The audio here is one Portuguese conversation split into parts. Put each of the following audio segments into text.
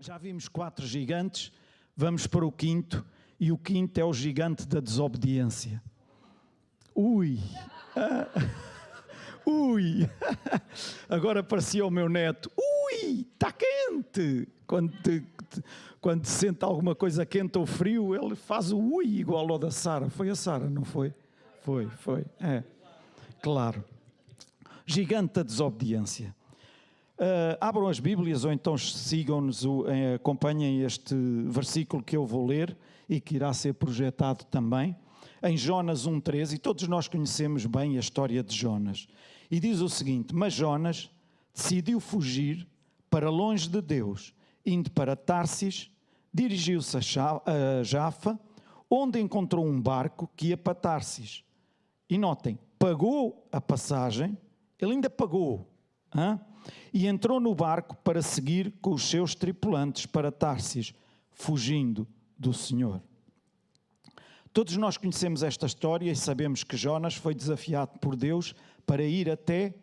Já vimos 4 gigantes, vamos para o quinto, e o quinto é o gigante da desobediência. Ui! Ui! Agora parecia o meu neto. Ui! Está quente! Quando sente alguma coisa quente ou frio, ele faz o ui igual ao da Sara. Foi a Sara, não foi? Foi. É, claro. Gigante da desobediência. Abram as Bíblias ou então sigam-nos, acompanhem este versículo que eu vou ler e que irá ser projetado também, em Jonas 1,13, e todos nós conhecemos bem a história de Jonas. E diz o seguinte: mas Jonas decidiu fugir para longe de Deus, indo para Tarsis, dirigiu-se a Jafa, onde encontrou um barco que ia para Tarsis. E notem, pagou a passagem, ele ainda pagou, e entrou no barco para seguir com os seus tripulantes para Tarsis, fugindo do Senhor. Todos nós conhecemos esta história e sabemos que Jonas foi desafiado por Deus para ir até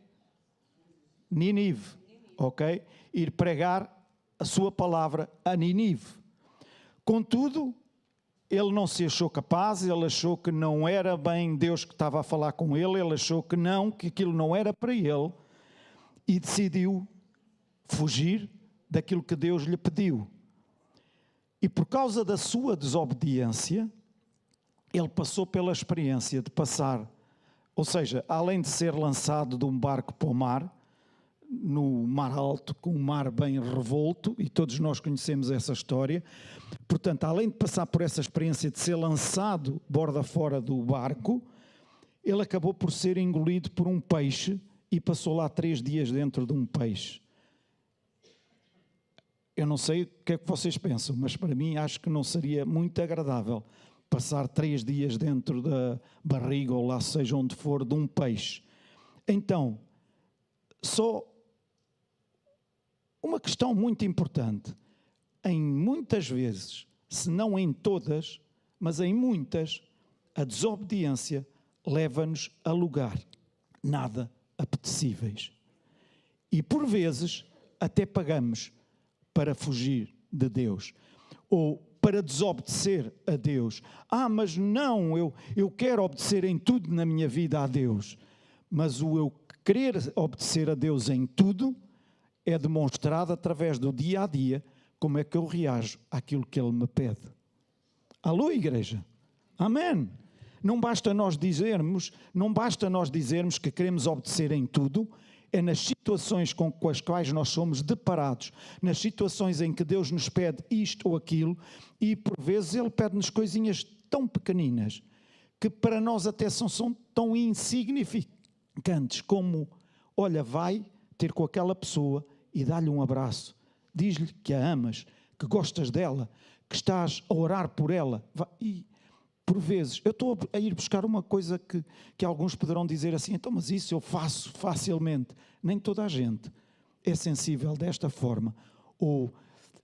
Nínive, ok? Ir pregar a sua palavra a Nínive. Contudo, ele não se achou capaz, ele achou que não era bem Deus que estava a falar com ele, ele achou que não, que aquilo não era para ele, e decidiu fugir daquilo que Deus lhe pediu. E por causa da sua desobediência, ele passou pela experiência de passar, ou seja, além de ser lançado de um barco para o mar, no mar alto, com um mar bem revolto, e todos nós conhecemos essa história. Portanto, além de passar por essa experiência de ser lançado borda fora do barco, ele acabou por ser engolido por um peixe e passou lá 3 dias dentro de um peixe. Eu não sei o que é que vocês pensam, mas para mim acho que não seria muito agradável passar 3 dias dentro da barriga, ou lá seja onde for, de um peixe. Então, só uma questão muito importante. Em muitas vezes, se não em todas, mas em muitas, a desobediência leva-nos a lugar nada apetecíveis. E por vezes até pagamos para fugir de Deus, ou para desobedecer a Deus. Mas não, eu quero obedecer em tudo na minha vida a Deus. Mas o eu querer obedecer a Deus em tudo é demonstrado através do dia a dia, como é que eu reajo àquilo que Ele me pede. Alô, igreja? Amém? Não basta nós dizermos que queremos obedecer em tudo, é nas situações com as quais nós somos deparados, nas situações em que Deus nos pede isto ou aquilo, e por vezes Ele pede-nos coisinhas tão pequeninas, que para nós até são tão insignificantes como, olha, vai ter com aquela pessoa e dá-lhe um abraço, diz-lhe que a amas, que gostas dela, que estás a orar por ela. E por vezes, eu estou a ir buscar uma coisa que alguns poderão dizer assim, então, mas isso eu faço facilmente. Nem toda a gente é sensível desta forma, ou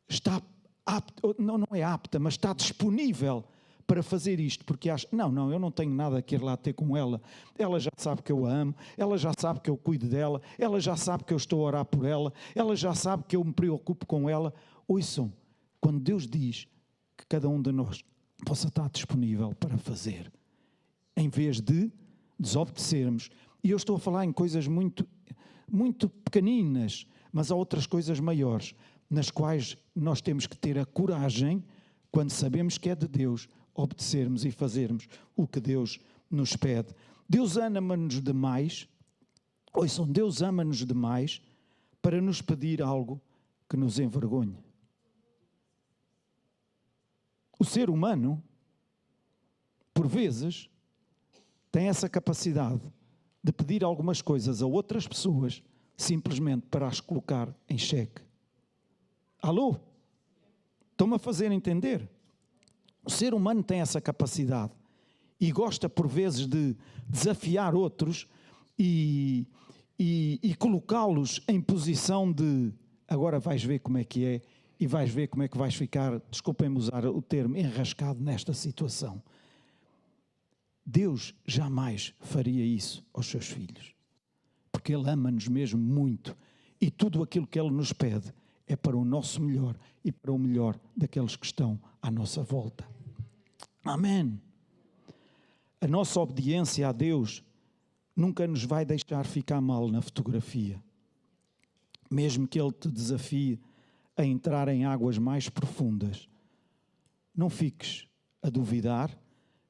está apta, não é apta, mas está disponível para fazer isto, porque acha, não, eu não tenho nada que ir lá ter com ela, ela já sabe que eu a amo, ela já sabe que eu cuido dela, ela já sabe que eu estou a orar por ela, ela já sabe que eu me preocupo com ela. Ouçam, quando Deus diz que cada um de nós possa estar disponível para fazer, em vez de desobedecermos, e eu estou a falar em coisas muito, muito pequeninas, mas há outras coisas maiores, nas quais nós temos que ter a coragem, quando sabemos que é de Deus, obedecermos e fazermos o que Deus nos pede. Deus ama-nos demais, ouçam, Deus ama-nos demais para nos pedir algo que nos envergonhe. O ser humano, por vezes, tem essa capacidade de pedir algumas coisas a outras pessoas simplesmente para as colocar em xeque. Alô? Estão-me a fazer entender? O ser humano tem essa capacidade e gosta por vezes de desafiar outros e colocá-los em posição de agora vais ver como é que é e vais ver como é que vais ficar, desculpem-me usar o termo, enrascado nesta situação. Deus jamais faria isso aos seus filhos, porque Ele ama-nos mesmo muito e tudo aquilo que Ele nos pede é para o nosso melhor e para o melhor daqueles que estão à nossa volta. Amém. A nossa obediência a Deus nunca nos vai deixar ficar mal na fotografia. Mesmo que Ele te desafie a entrar em águas mais profundas, não fiques a duvidar,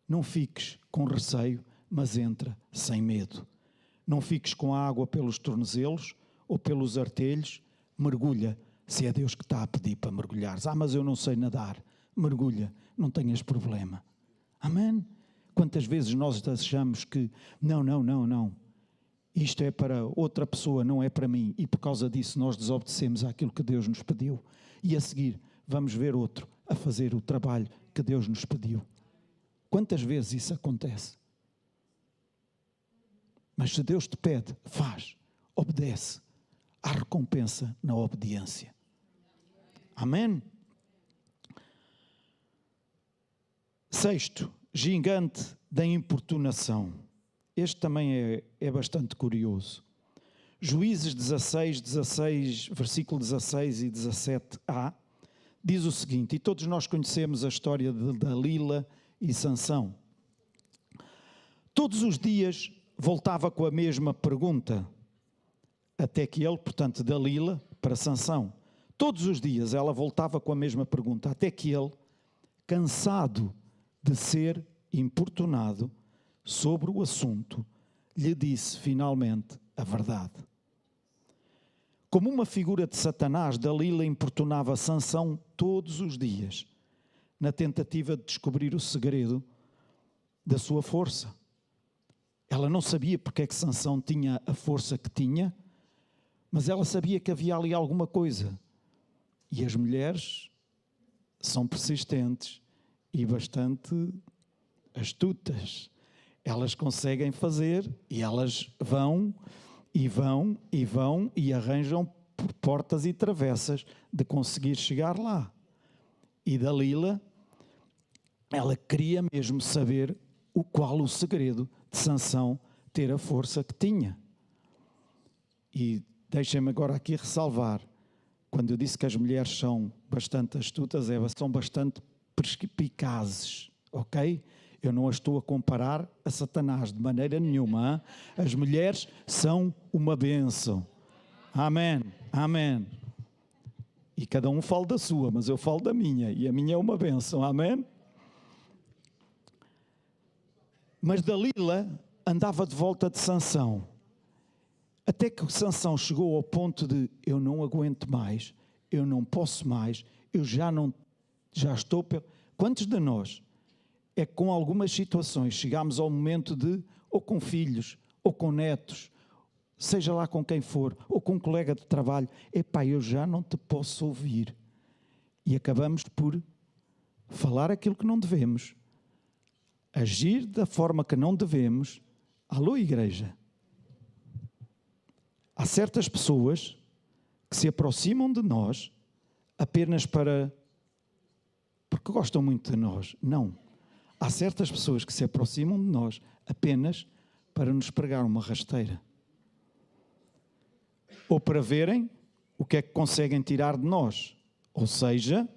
não fiques com receio, mas entra sem medo. Não fiques com a água pelos tornozelos ou pelos artelhos, mergulha, se é Deus que está a pedir para mergulhares. Mas eu não sei nadar. Mergulha, não tenhas problema. Amém? Quantas vezes nós achamos que não, isto é para outra pessoa, não é para mim, e por causa disso nós desobedecemos àquilo que Deus nos pediu. E a seguir vamos ver outro a fazer o trabalho que Deus nos pediu. Quantas vezes isso acontece? Mas se Deus te pede, faz, obedece. Há recompensa na obediência. Amém? Sexto, gigante da importunação. Este também é bastante curioso. Juízes 16, versículo 16 e 17a, diz o seguinte, e todos nós conhecemos a história de Dalila e Sansão. Todos os dias voltava com a mesma pergunta, até que ele, portanto, Dalila para Sansão, todos os dias ela voltava com a mesma pergunta, até que ele, cansado de ser importunado sobre o assunto, lhe disse finalmente a verdade. Como uma figura de Satanás, Dalila importunava Sansão todos os dias, na tentativa de descobrir o segredo da sua força. Ela não sabia porque é que Sansão tinha a força que tinha, mas ela sabia que havia ali alguma coisa. E as mulheres são persistentes e bastante astutas. Elas conseguem fazer e elas vão e arranjam por portas e travessas de conseguir chegar lá. E Dalila, ela queria mesmo saber qual o segredo de Sansão ter a força que tinha. E deixem-me agora aqui ressalvar, quando eu disse que as mulheres são bastante astutas, são bastante perspicazes, ok? Eu não as estou a comparar a Satanás de maneira nenhuma. Hein? As mulheres são uma bênção. Amém, amém. E cada um fala da sua, mas eu falo da minha, e a minha é uma bênção, amém? Mas Dalila andava de volta de Sansão, até que Sansão chegou ao ponto de, eu não aguento mais, eu não posso mais, eu já estou... Quantos de nós é que com algumas situações chegamos ao momento de, ou com filhos, ou com netos, seja lá com quem for, ou com um colega de trabalho, epá, eu já não te posso ouvir. E acabamos por falar aquilo que não devemos, agir da forma que não devemos. Alô, igreja? Há certas pessoas que se aproximam de nós apenas porque gostam muito de nós. Não. Há certas pessoas que se aproximam de nós apenas para nos pregar uma rasteira. Ou para verem o que é que conseguem tirar de nós. Ou seja,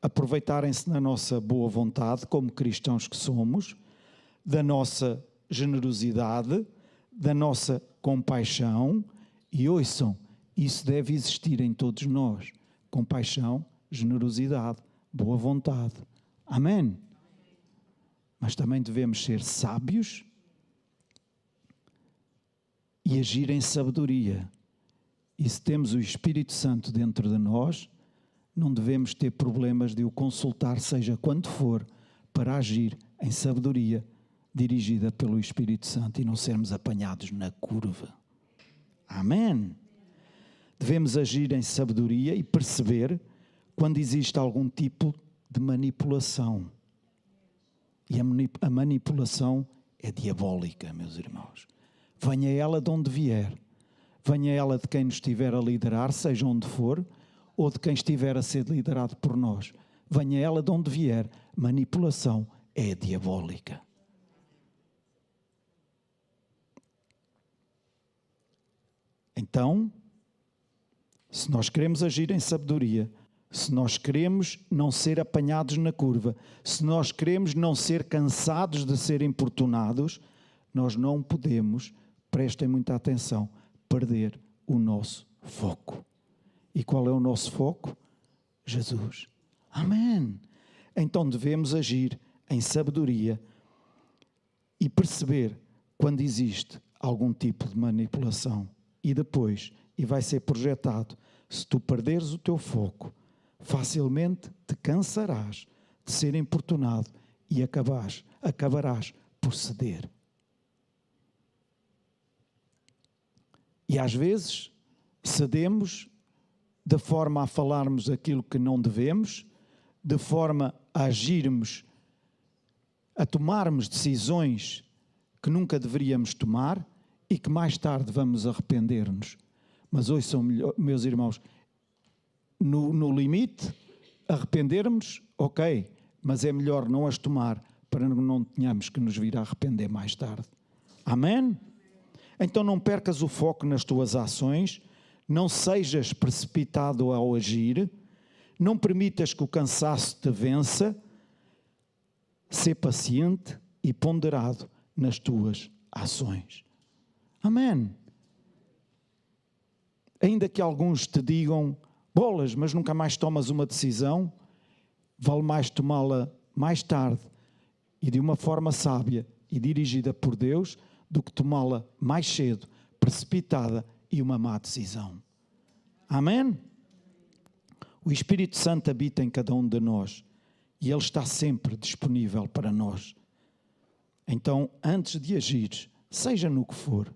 aproveitarem-se da nossa boa vontade, como cristãos que somos, da nossa generosidade, da nossa compaixão. E ouçam, isso deve existir em todos nós. Compaixão, generosidade, boa vontade. Amém? Mas também devemos ser sábios e agir em sabedoria. E se temos o Espírito Santo dentro de nós, não devemos ter problemas de o consultar, seja quando for, para agir em sabedoria dirigida pelo Espírito Santo e não sermos apanhados na curva. Amém? Devemos agir em sabedoria e perceber quando existe algum tipo de manipulação. E a manipulação é diabólica, meus irmãos. Venha ela de onde vier. Venha ela de quem nos estiver a liderar, seja onde for, ou de quem estiver a ser liderado por nós. Venha ela de onde vier. Manipulação é diabólica. Então, se nós queremos agir em sabedoria, se nós queremos não ser apanhados na curva, se nós queremos não ser cansados de ser importunados, nós não podemos, prestem muita atenção, perder o nosso foco. E qual é o nosso foco? Jesus. Amém. Então devemos agir em sabedoria e perceber quando existe algum tipo de manipulação. E depois, e vai ser projetado, se tu perderes o teu foco, facilmente te cansarás de ser importunado e acabarás por ceder. E às vezes cedemos de forma a falarmos aquilo que não devemos, de forma a agirmos, a tomarmos decisões que nunca deveríamos tomar e que mais tarde vamos arrepender-nos. Mas ouçam, meus irmãos, no limite, arrependermos, ok, mas é melhor não as tomar para que não tenhamos que nos vir a arrepender mais tarde. Amém? Então não percas o foco nas tuas ações, não sejas precipitado ao agir, não permitas que o cansaço te vença, sê paciente e ponderado nas tuas ações. Amém. Ainda que alguns te digam, bolas, mas nunca mais tomas uma decisão, vale mais tomá-la mais tarde e de uma forma sábia e dirigida por Deus do que tomá-la mais cedo, precipitada e uma má decisão. Amém? O Espírito Santo habita em cada um de nós e Ele está sempre disponível para nós. Então, antes de agir, seja no que for,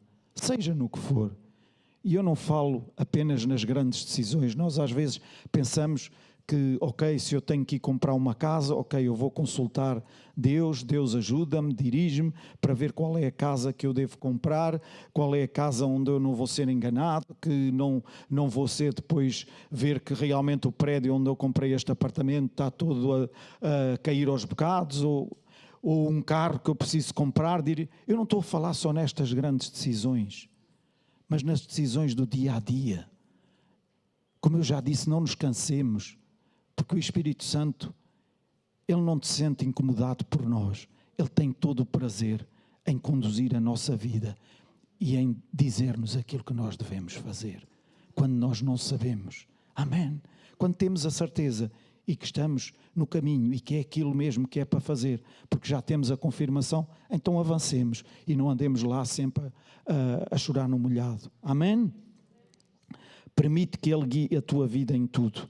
e eu não falo apenas nas grandes decisões, nós às vezes pensamos que, ok, se eu tenho que ir comprar uma casa, ok, eu vou consultar Deus, Deus ajuda-me, dirige-me para ver qual é a casa que eu devo comprar, qual é a casa onde eu não vou ser enganado, que não vou ser depois ver que realmente o prédio onde eu comprei este apartamento está todo a cair aos bocados, ou um carro que eu preciso comprar. Eu não estou a falar só nestas grandes decisões, mas nas decisões do dia a dia. Como eu já disse, não nos cansemos, porque o Espírito Santo, Ele não se sente incomodado por nós. Ele tem todo o prazer em conduzir a nossa vida e em dizer-nos aquilo que nós devemos fazer, quando nós não sabemos. Amém? Quando temos a certeza e que estamos no caminho e que é aquilo mesmo que é para fazer, porque já temos a confirmação, então avancemos e não andemos lá sempre a chorar no molhado. Amém? Permite que Ele guie a tua vida em tudo,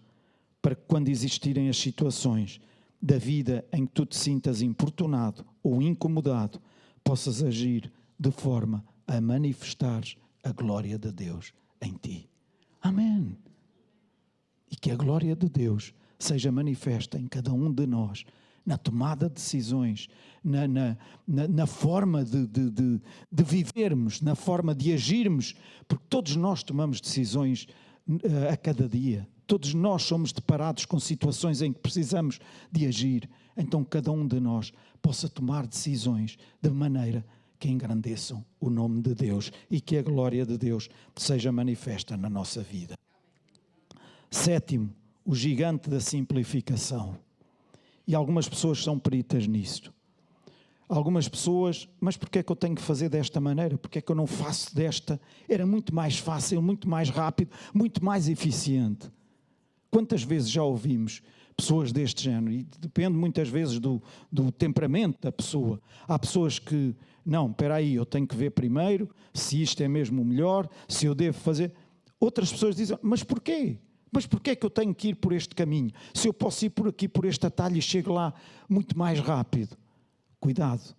para que quando existirem as situações da vida em que tu te sintas importunado ou incomodado, possas agir de forma a manifestar a glória de Deus em ti. Amém. E que a glória de Deus seja manifesta em cada um de nós, na tomada de decisões, na forma de vivermos, na forma de agirmos, porque todos nós tomamos decisões a cada dia. Todos nós somos deparados com situações em que precisamos de agir. Então cada um de nós possa tomar decisões de maneira que engrandeçam o nome de Deus e que a glória de Deus seja manifesta na nossa vida. Sétimo, o gigante da simplificação. E algumas pessoas são peritas nisto. Algumas pessoas, mas porquê é que eu tenho que fazer desta maneira? Porquê é que eu não faço desta? Era muito mais fácil, muito mais rápido, muito mais eficiente. Quantas vezes já ouvimos pessoas deste género? E depende muitas vezes do temperamento da pessoa. Há pessoas que, não, espera aí, eu tenho que ver primeiro se isto é mesmo o melhor, se eu devo fazer. Outras pessoas dizem, mas porquê? Mas porquê é que eu tenho que ir por este caminho? Se eu posso ir por aqui, por este atalho e chego lá muito mais rápido. Cuidado,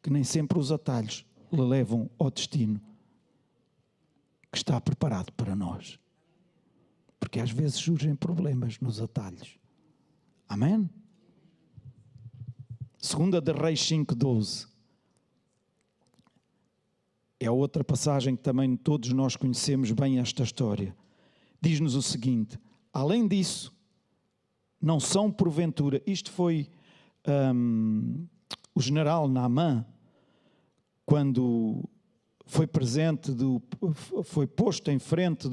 que nem sempre os atalhos lhe levam ao destino que está preparado para nós. Porque às vezes surgem problemas nos atalhos. Amém? 2 de Reis 5:12. É outra passagem que também todos nós conhecemos bem esta história. Diz-nos o seguinte, além disso, não são porventura, isto foi o general Naamã, quando foi foi posto em frente,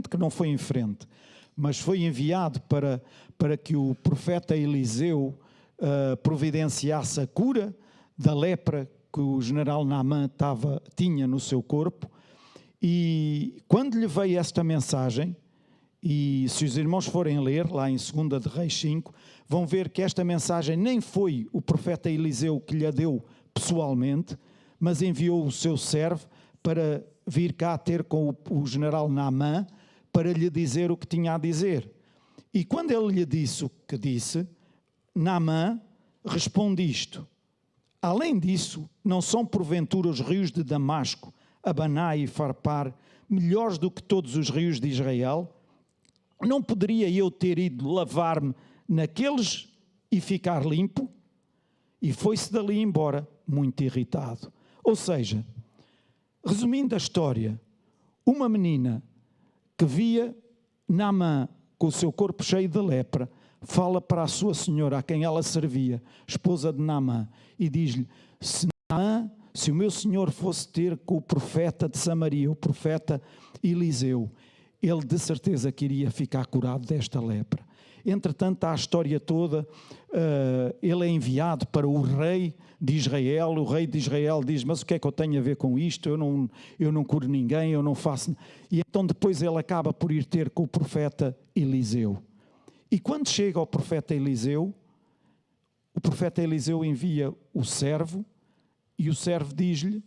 que não foi em frente, mas foi enviado para que o profeta Eliseu providenciasse a cura da lepra que o general Naamã tinha no seu corpo. E quando lhe veio esta mensagem, e se os irmãos forem ler lá em 2 de Reis 5, vão ver que esta mensagem nem foi o profeta Eliseu que lhe a deu pessoalmente, mas enviou o seu servo para vir cá ter com o general Naamã para lhe dizer o que tinha a dizer. E quando ele lhe disse o que disse, Naamã responde isto: além disso, não são porventura os rios de Damasco, Abaná e Farpar melhores do que todos os rios de Israel? Não poderia eu ter ido lavar-me naqueles e ficar limpo? E foi-se dali embora, muito irritado. Ou seja, resumindo a história, uma menina que via Naamã com o seu corpo cheio de lepra, fala para a sua senhora, a quem ela servia, esposa de Naamã, e diz-lhe: se o meu senhor fosse ter com o profeta de Samaria, o profeta Eliseu, ele de certeza que iria ficar curado desta lepra. Entretanto, há a história toda, ele é enviado para o rei de Israel. O rei de Israel diz: mas o que é que eu tenho a ver com isto? Eu não curo ninguém, eu não faço... E então depois ele acaba por ir ter com o profeta Eliseu. E quando chega ao profeta Eliseu, o profeta Eliseu envia o servo, e o servo diz-lhe,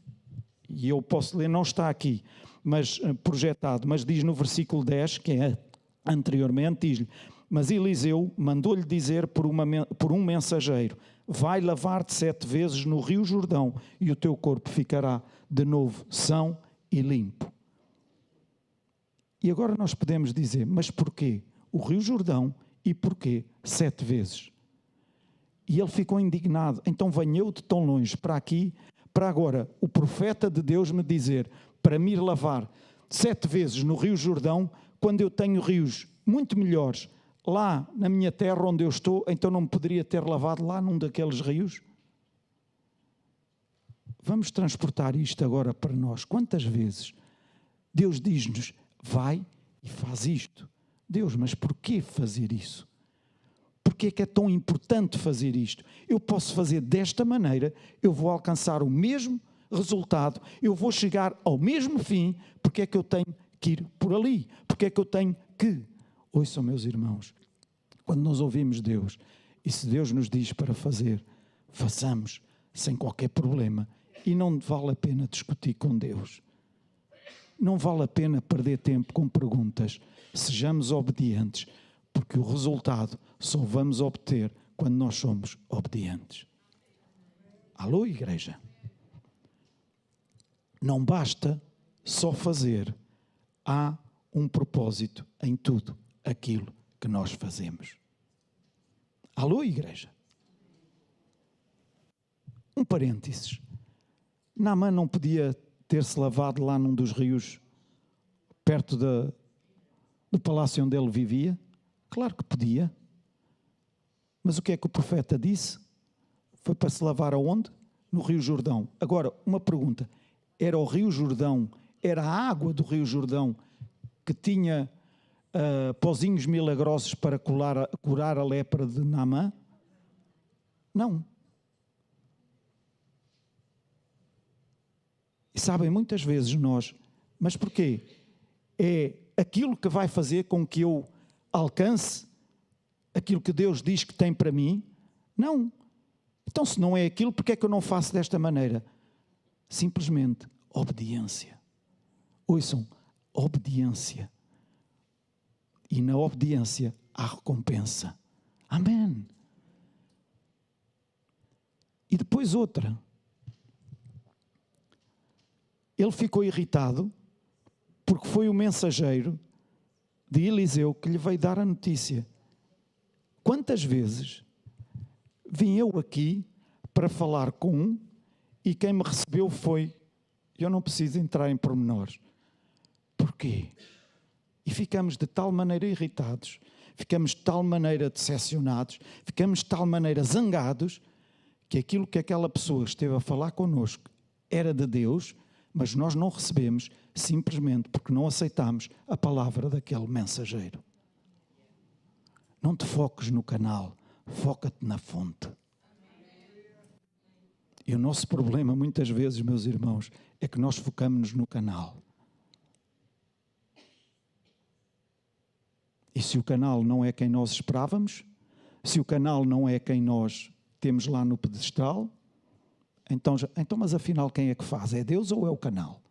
e eu posso ler, não está aqui, mas projetado, mas diz no versículo 10, que é anteriormente, diz-lhe: mas Eliseu mandou-lhe dizer por um mensageiro: vai lavar-te 7 vezes no rio Jordão, e o teu corpo ficará de novo são e limpo. E agora nós podemos dizer: mas porquê o rio Jordão e porquê 7 vezes? E ele ficou indignado. Então venho eu de tão longe para aqui, para agora o profeta de Deus me dizer para me ir lavar 7 vezes no rio Jordão, quando eu tenho rios muito melhores lá na minha terra onde eu estou, então não me poderia ter lavado lá num daqueles rios? Vamos transportar isto agora para nós. Quantas vezes Deus diz-nos: vai e faz isto? Deus, mas porquê fazer isso? Porquê é que é tão importante fazer isto? Eu posso fazer desta maneira, eu vou alcançar o mesmo resultado, eu vou chegar ao mesmo fim. Porque é que eu tenho que ir por ali? Porque é que eu tenho que... Ouçam, meus irmãos, quando nós ouvimos Deus, e se Deus nos diz para fazer, façamos sem qualquer problema. E não vale a pena discutir com Deus. Não vale a pena perder tempo com perguntas. Sejamos obedientes, porque o resultado só vamos obter quando nós somos obedientes. Alô, igreja? Não basta só fazer. Há um propósito em tudo aquilo que nós fazemos. Alô, igreja? Um parênteses. Naamã não podia ter-se lavado lá num dos rios perto do palácio onde ele vivia? Claro que podia. Mas o que é que o profeta disse? Foi para se lavar aonde? No Rio Jordão. Agora, uma pergunta. Era o Rio Jordão, era a água do Rio Jordão que tinha pozinhos milagrosos para curar a lepra de Naamã? Não. E sabem, muitas vezes nós, mas porquê? É aquilo que vai fazer com que eu alcance aquilo que Deus diz que tem para mim? Não. Então, se não é aquilo, porquê é que eu não faço desta maneira? Simplesmente obediência. Ouçam, obediência. E na obediência há recompensa. Amém. E depois outra. Ele ficou irritado porque foi o mensageiro de Eliseu que lhe veio dar a notícia. Quantas vezes vim eu aqui para falar com um e quem me recebeu foi... Eu não preciso entrar em pormenores. Porquê? E ficamos de tal maneira irritados, ficamos de tal maneira decepcionados, ficamos de tal maneira zangados, que aquilo que aquela pessoa esteve a falar connosco era de Deus, mas nós não recebemos simplesmente porque não aceitamos a palavra daquele mensageiro. Não te foques no canal, foca-te na fonte. E o nosso problema, muitas vezes, meus irmãos, é que nós focamos-nos no canal. E se o canal não é quem nós esperávamos, se o canal não é quem nós temos lá no pedestal, então, mas afinal quem é que faz? É Deus ou é o canal?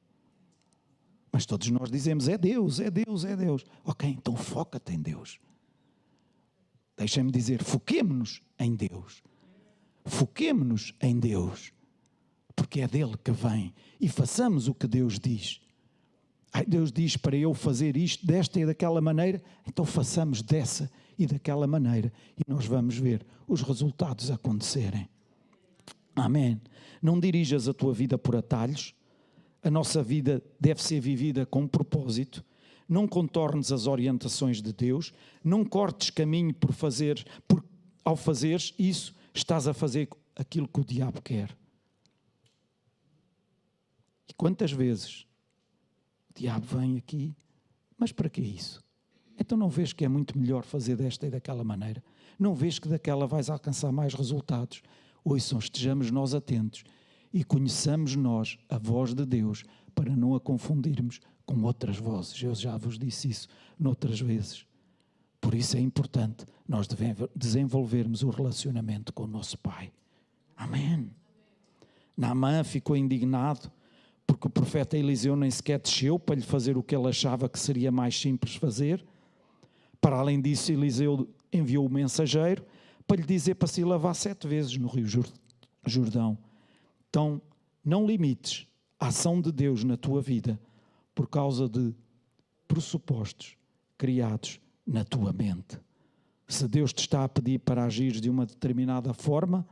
Mas todos nós dizemos, é Deus, é Deus, é Deus. Ok, então foca-te em Deus. Deixem-me dizer, foquemo-nos em Deus. Foquemo-nos em Deus. Porque é dele que vem. E façamos o que Deus diz. Deus diz para eu fazer isto desta e daquela maneira, então façamos dessa e daquela maneira. E nós vamos ver os resultados acontecerem. Amém. Não dirijas a tua vida por atalhos. A nossa vida deve ser vivida com propósito. Não contornes as orientações de Deus. Não cortes caminho ao fazeres isso, estás a fazer aquilo que o diabo quer. E quantas vezes o diabo vem aqui, mas para que isso? Então não vês que é muito melhor fazer desta e daquela maneira? Não vês que daquela vais alcançar mais resultados? Ouçam, estejamos nós atentos e conheçamos nós a voz de Deus para não a confundirmos com outras vozes. Eu já vos disse isso noutras vezes. Por isso é importante nós desenvolvermos o relacionamento com o nosso Pai. Amém. Naamã ficou indignado porque o profeta Eliseu nem sequer desceu para lhe fazer o que ele achava que seria mais simples fazer. Para além disso, Eliseu enviou o mensageiro para lhe dizer para se lavar 7 vezes no Rio Jordão. Então, não limites a ação de Deus na tua vida por causa de pressupostos criados na tua mente. Se Deus te está a pedir para agir de uma determinada forma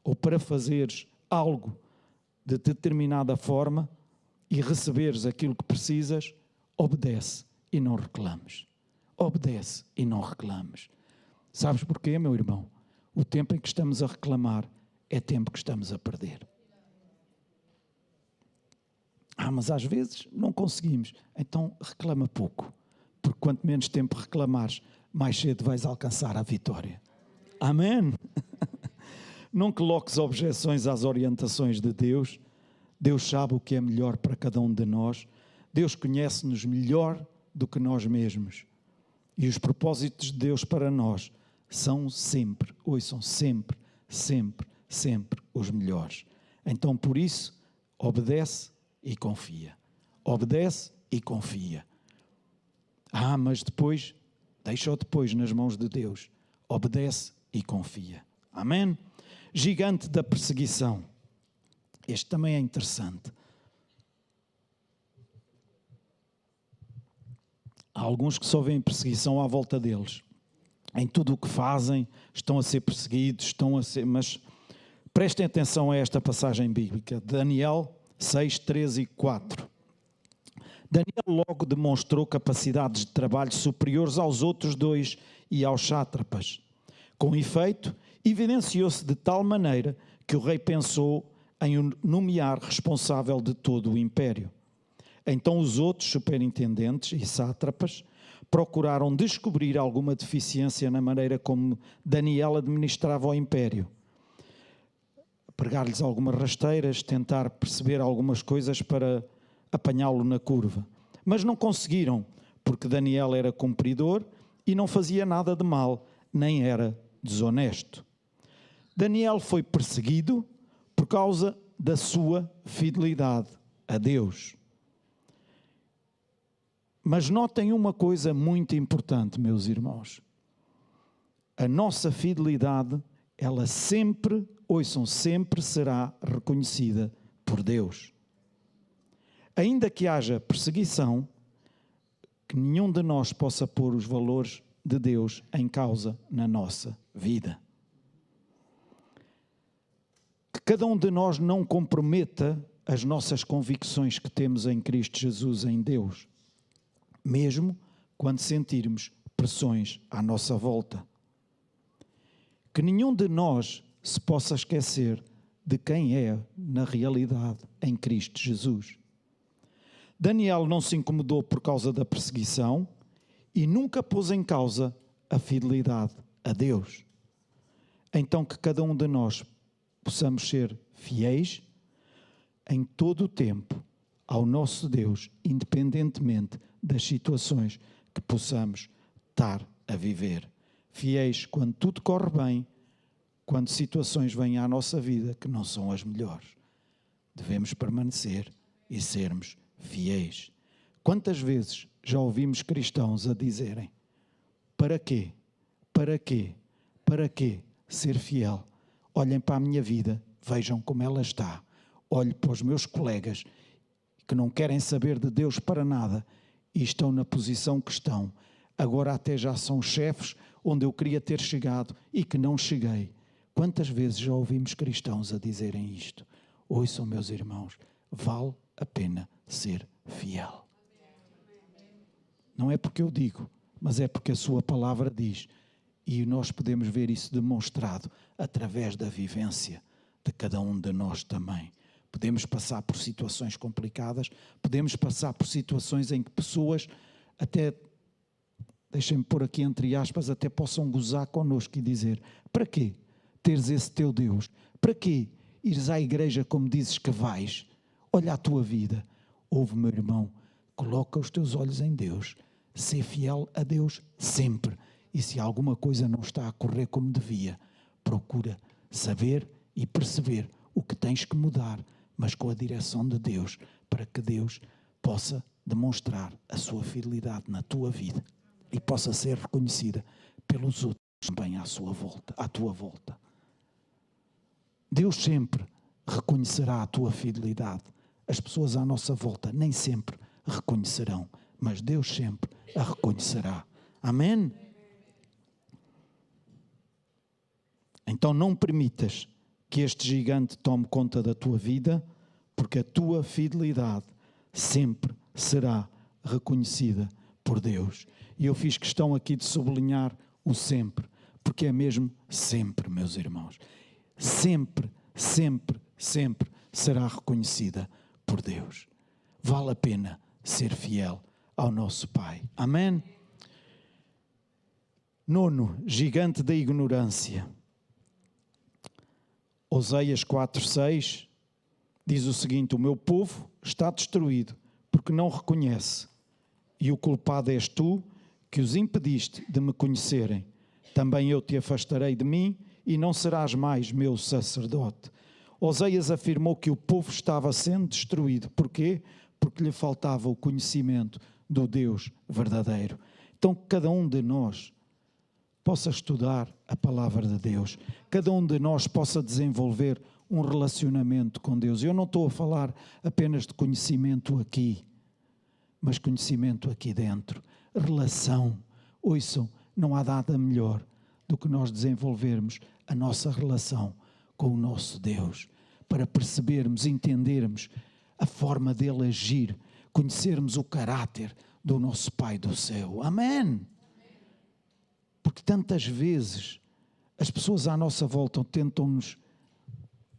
ou para fazeres algo de determinada forma e receberes aquilo que precisas, obedece e não reclames. Obedece e não reclames. Sabes porquê, meu irmão? O tempo em que estamos a reclamar é tempo que estamos a perder. Mas às vezes não conseguimos. Então reclama pouco. Porque quanto menos tempo reclamares, mais cedo vais alcançar a vitória. Amém? Não coloques objeções às orientações de Deus. Deus sabe o que é melhor para cada um de nós. Deus conhece-nos melhor do que nós mesmos. E os propósitos de Deus para nós são sempre, ouçam, sempre, sempre, sempre os melhores. Então, por isso, obedece e confia. Obedece e confia. Mas depois, deixa-o depois nas mãos de Deus. Obedece e confia. Amém? Gigante da perseguição. Este também é interessante. Há alguns que só veem perseguição à volta deles. Em tudo o que fazem, estão a ser perseguidos, mas prestem atenção a esta passagem bíblica. Daniel 6, 13 e 4. Daniel logo demonstrou capacidades de trabalho superiores aos outros 2 e aos sátrapas. Com efeito, evidenciou-se de tal maneira que o rei pensou em o nomear responsável de todo o império. Então os outros superintendentes e sátrapas procuraram descobrir alguma deficiência na maneira como Daniel administrava o império. Pregar-lhes algumas rasteiras, tentar perceber algumas coisas para apanhá-lo na curva. Mas não conseguiram, porque Daniel era cumpridor e não fazia nada de mal, nem era desonesto. Daniel foi perseguido por causa da sua fidelidade a Deus. Mas notem uma coisa muito importante, meus irmãos. A nossa fidelidade, ela sempre, ouçam, sempre será reconhecida por Deus. Ainda que haja perseguição, que nenhum de nós possa pôr os valores de Deus em causa na nossa vida. Que cada um de nós não comprometa as nossas convicções que temos em Cristo Jesus, em Deus, mesmo quando sentirmos pressões à nossa volta. Que nenhum de nós se possa esquecer de quem é na realidade em Cristo Jesus. Daniel não se incomodou por causa da perseguição e nunca pôs em causa a fidelidade a Deus. Então que cada um de nós possamos ser fiéis em todo o tempo ao nosso Deus, independentemente das situações que possamos estar a viver. Fiéis quando tudo corre bem, quando situações vêm à nossa vida que não são as melhores. Devemos permanecer e sermos fiéis. Quantas vezes já ouvimos cristãos a dizerem: para quê? Para quê? Para quê ser fiel? Olhem para a minha vida, vejam como ela está. Olhem para os meus colegas que não querem saber de Deus para nada e estão na posição que estão. Agora até já são chefes onde eu queria ter chegado e que não cheguei. Quantas vezes já ouvimos cristãos a dizerem isto? Ouçam, meus irmãos, vale a pena ser fiel. Não é porque eu digo, mas é porque a sua palavra diz. E nós podemos ver isso demonstrado através da vivência de cada um de nós também. Podemos passar por situações complicadas, podemos passar por situações em que pessoas até, deixem-me pôr aqui entre aspas, até possam gozar connosco e dizer: para quê teres esse teu Deus? Para quê ires à igreja como dizes que vais? Olha a tua vida. Ouve, meu irmão, coloca os teus olhos em Deus. Sê fiel a Deus sempre. E se alguma coisa não está a correr como devia, procura saber e perceber o que tens que mudar, mas com a direção de Deus, para que Deus possa demonstrar a sua fidelidade na tua vida e possa ser reconhecida pelos outros também à tua volta. Deus sempre reconhecerá a tua fidelidade. As pessoas à nossa volta nem sempre reconhecerão, mas Deus sempre a reconhecerá. Amém? Então não permitas que este gigante tome conta da tua vida, porque a tua fidelidade sempre será reconhecida por Deus. E eu fiz questão aqui de sublinhar o sempre, porque é mesmo sempre, meus irmãos. Sempre, sempre, sempre será reconhecida por Deus. Vale a pena ser fiel ao nosso Pai. Amém? 9, gigante da ignorância. Oséias 4:6 diz o seguinte: o meu povo está destruído porque não reconhece, e o culpado és tu, que os impediste de me conhecerem. Também eu te afastarei de mim e não serás mais meu sacerdote. Oséias afirmou que o povo estava sendo destruído. Porquê? Porque lhe faltava o conhecimento do Deus verdadeiro. Então cada um de nós possa estudar a palavra de Deus. Cada um de nós possa desenvolver um relacionamento com Deus. Eu não estou a falar apenas de conhecimento aqui, mas conhecimento aqui dentro. Relação. Ouçam, não há nada melhor do que nós desenvolvermos a nossa relação com o nosso Deus, para percebermos, entendermos a forma dele agir, conhecermos o caráter do nosso Pai do céu. Amém? Porque tantas vezes as pessoas à nossa volta tentam-nos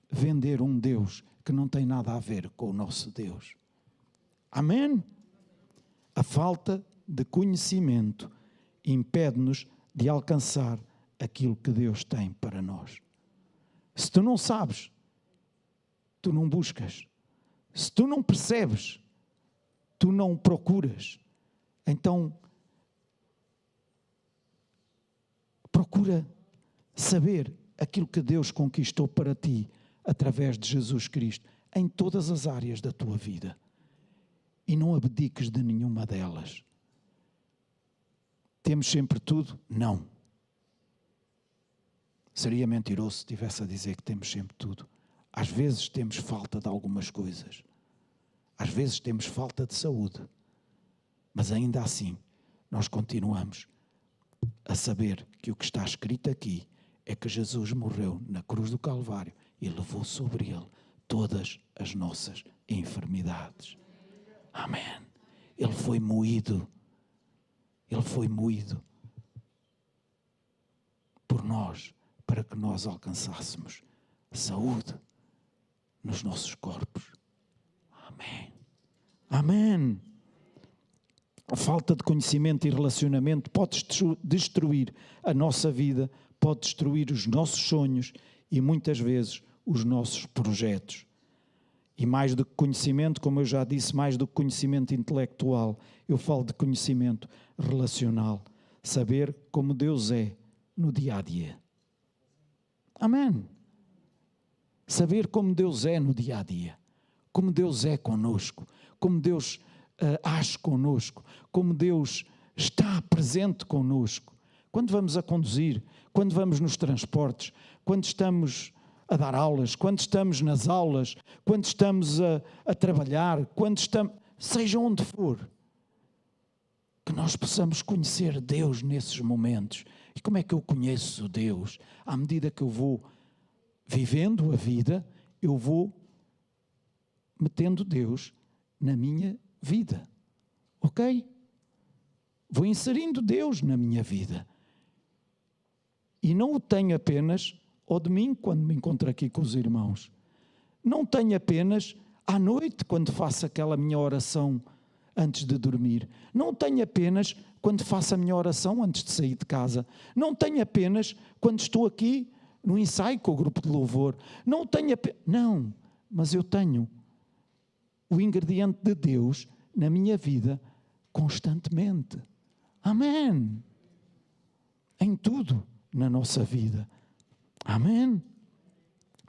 vender um Deus que não tem nada a ver com o nosso Deus. Amém? A falta de conhecimento impede-nos de alcançar aquilo que Deus tem para nós. Se tu não sabes, tu não buscas. Se tu não percebes, tu não procuras. Então, procura saber aquilo que Deus conquistou para ti através de Jesus Cristo em todas as áreas da tua vida. E não abdiques de nenhuma delas. Temos sempre tudo? Não. Seria mentiroso se estivesse a dizer que temos sempre tudo. Às vezes temos falta de algumas coisas. Às vezes temos falta de saúde. Mas ainda assim, nós continuamos a saber que o que está escrito aqui é que Jesus morreu na cruz do Calvário e levou sobre ele todas as nossas enfermidades. Amém. Ele foi moído. Ele foi moído por nós, para que nós alcançássemos saúde nos nossos corpos. Amém. Amém. A falta de conhecimento e relacionamento pode destruir a nossa vida, pode destruir os nossos sonhos e muitas vezes os nossos projetos. E mais do que conhecimento, como eu já disse, mais do que conhecimento intelectual, eu falo de conhecimento relacional. Saber como Deus é no dia a dia. Amém. Saber como Deus é no dia a dia. Como Deus é conosco. Como Deus age conosco. Como Deus está presente conosco. Quando vamos a conduzir, quando vamos nos transportes, quando estamos a dar aulas, quando estamos nas aulas, quando estamos a trabalhar, quando estamos, seja onde for, que nós possamos conhecer Deus nesses momentos. E como é que eu conheço Deus? À medida que eu vou vivendo a vida, eu vou metendo Deus na minha vida. Ok? Vou inserindo Deus na minha vida. E não o tenho apenas ao domingo, quando me encontro aqui com os irmãos. Não tenho apenas à noite, quando faço aquela minha oração antes de dormir. Não tenho apenas quando faço a minha oração antes de sair de casa. Não tenho apenas quando estou aqui no ensaio com o grupo de louvor. Não tenho apenas... Não, mas eu tenho o ingrediente de Deus na minha vida constantemente. Amém. Em tudo na nossa vida. Amém?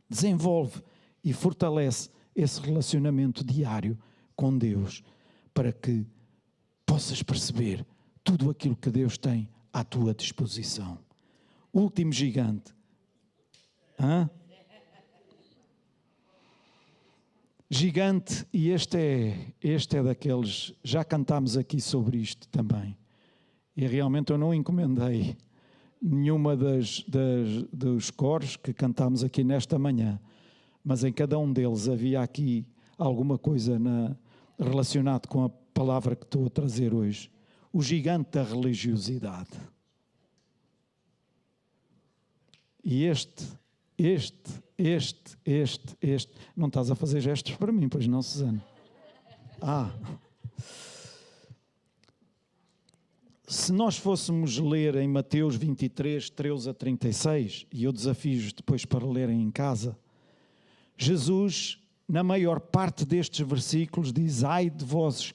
Desenvolve e fortalece esse relacionamento diário com Deus para que possas perceber tudo aquilo que Deus tem à tua disposição. Último gigante. Gigante, e este é daqueles, já cantámos aqui sobre isto também, e realmente eu não encomendei nenhuma dos coros que cantámos aqui nesta manhã, mas em cada um deles havia aqui alguma coisa relacionada com a palavra que estou a trazer hoje. O gigante da religiosidade. E este. Não estás a fazer gestos para mim, pois não, Susana? Se nós fôssemos ler em Mateus 23, 13 a 36, e eu desafio-os depois para lerem em casa, Jesus, na maior parte destes versículos, diz: ai de vós,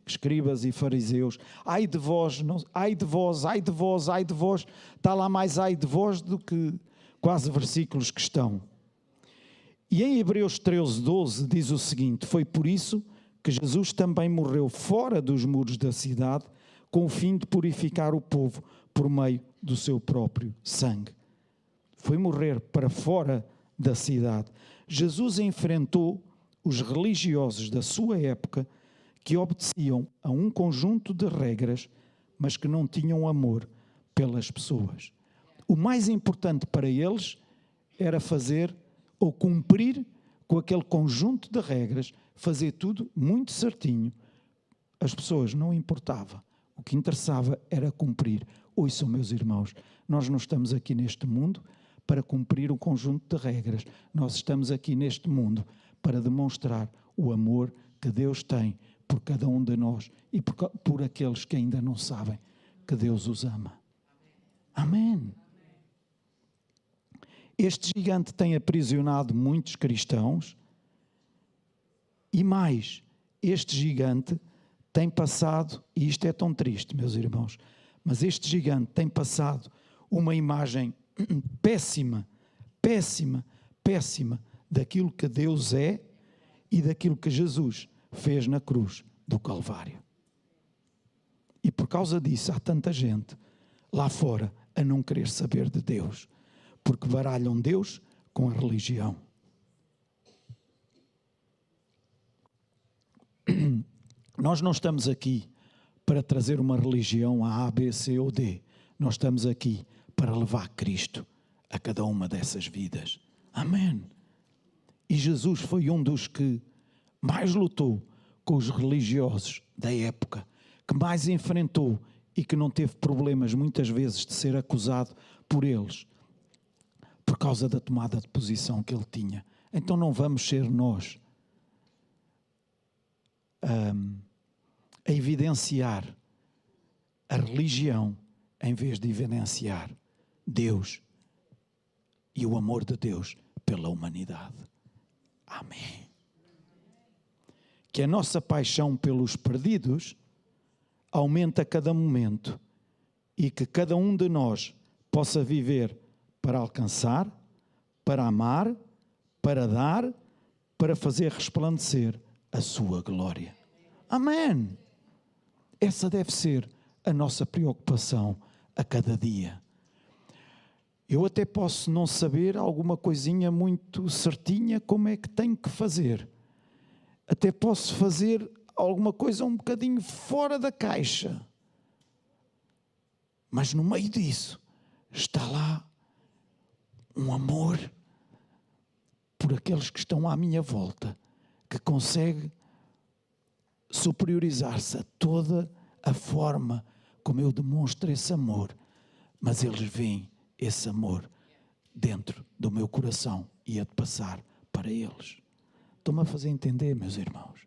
escribas e fariseus, ai de vós, ai de vós, ai de vós, ai de vós, está lá mais ai de vós do que quase versículos que estão. E em Hebreus 13, 12 diz o seguinte: foi por isso que Jesus também morreu fora dos muros da cidade, com o fim de purificar o povo por meio do seu próprio sangue. Foi morrer para fora da cidade. Jesus enfrentou os religiosos da sua época que obedeciam a um conjunto de regras, mas que não tinham amor pelas pessoas. O mais importante para eles era fazer ou cumprir com aquele conjunto de regras, fazer tudo muito certinho. As pessoas não importava. O que interessava era cumprir. Ouçam, meus irmãos, nós não estamos aqui neste mundo para cumprir um conjunto de regras. Nós estamos aqui neste mundo para demonstrar o amor que Deus tem por cada um de nós e por aqueles que ainda não sabem que Deus os ama. Amém. Este gigante tem aprisionado muitos cristãos e mais, este gigante tem passado, e isto é tão triste, meus irmãos, mas este gigante tem passado uma imagem péssima, péssima, péssima daquilo que Deus é e daquilo que Jesus fez na cruz do Calvário. E por causa disso há tanta gente lá fora a não querer saber de Deus, porque baralham Deus com a religião. Nós não estamos aqui para trazer uma religião a B, C ou D. Nós estamos aqui para levar Cristo a cada uma dessas vidas. Amém. E Jesus foi um dos que mais lutou com os religiosos da época, que mais enfrentou e que não teve problemas muitas vezes de ser acusado por eles, por causa da tomada de posição que ele tinha. Então não vamos ser nós a evidenciar a religião em vez de evidenciar Deus e o amor de Deus pela humanidade. Amém. Que a nossa paixão pelos perdidos aumente a cada momento e que cada um de nós possa viver para alcançar, para amar, para dar, para fazer resplandecer a sua glória. Amém. Essa deve ser a nossa preocupação a cada dia. Eu até posso não saber alguma coisinha muito certinha como é que tenho que fazer. Até posso fazer alguma coisa um bocadinho fora da caixa. Mas no meio disso está lá um amor por aqueles que estão à minha volta, que consegue superiorizar-se a toda a forma como eu demonstro esse amor. Mas eles veem esse amor dentro do meu coração e a de passar para eles. Estou-me a fazer entender, meus irmãos.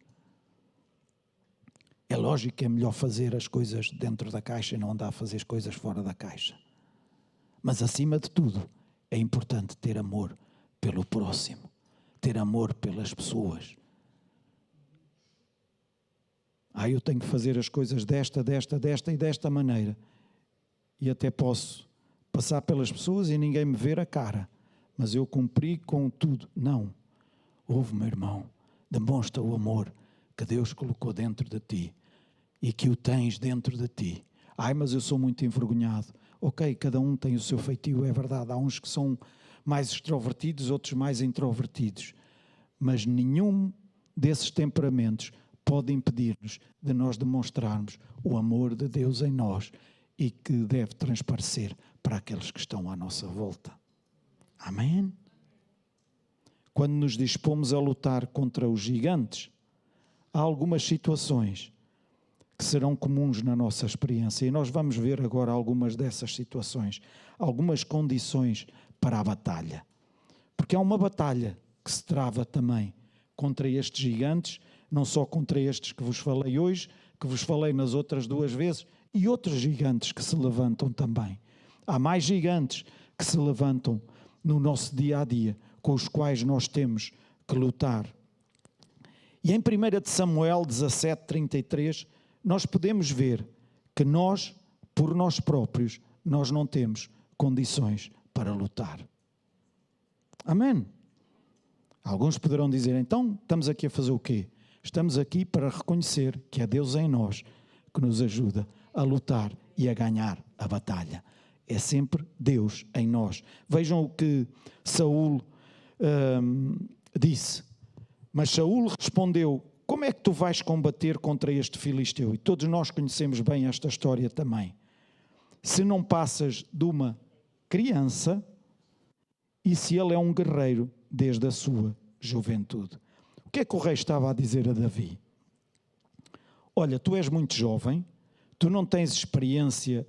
É lógico que é melhor fazer as coisas dentro da caixa e não andar a fazer as coisas fora da caixa. Mas, acima de tudo, é importante ter amor pelo próximo, ter amor pelas pessoas. Eu tenho que fazer as coisas desta e desta maneira. E até posso passar pelas pessoas e ninguém me ver a cara. Mas eu cumpri com tudo. Não. Ouve, meu irmão, demonstra o amor que Deus colocou dentro de ti e que o tens dentro de ti. Mas eu sou muito envergonhado. Ok, cada um tem o seu feitio, é verdade. Há uns que são mais extrovertidos, outros mais introvertidos. Mas nenhum desses temperamentos pode impedir-nos de nós demonstrarmos o amor de Deus em nós e que deve transparecer para aqueles que estão à nossa volta. Amém? Quando nos dispomos a lutar contra os gigantes, há algumas situações que serão comuns na nossa experiência e nós vamos ver agora algumas dessas situações, algumas condições para a batalha. Porque há uma batalha que se trava também contra estes gigantes, não só contra estes que vos falei hoje, que vos falei nas outras 2 vezes, e outros gigantes que se levantam também. Há mais gigantes que se levantam no nosso dia-a-dia, com os quais nós temos que lutar. E em 1 Samuel 17:33, nós podemos ver que nós, por nós próprios, nós não temos condições para lutar. Amém? Alguns poderão dizer, então, estamos aqui a fazer o quê? Estamos aqui para reconhecer que é Deus em nós que nos ajuda a lutar e a ganhar a batalha. É sempre Deus em nós. Vejam o que Saul disse. Mas Saul respondeu, como é que tu vais combater contra este filisteu? E todos nós conhecemos bem esta história também. Se não passas de uma criança e se ele é um guerreiro desde a sua juventude. O que é que o rei estava a dizer a Davi? Olha, tu és muito jovem, tu não tens experiência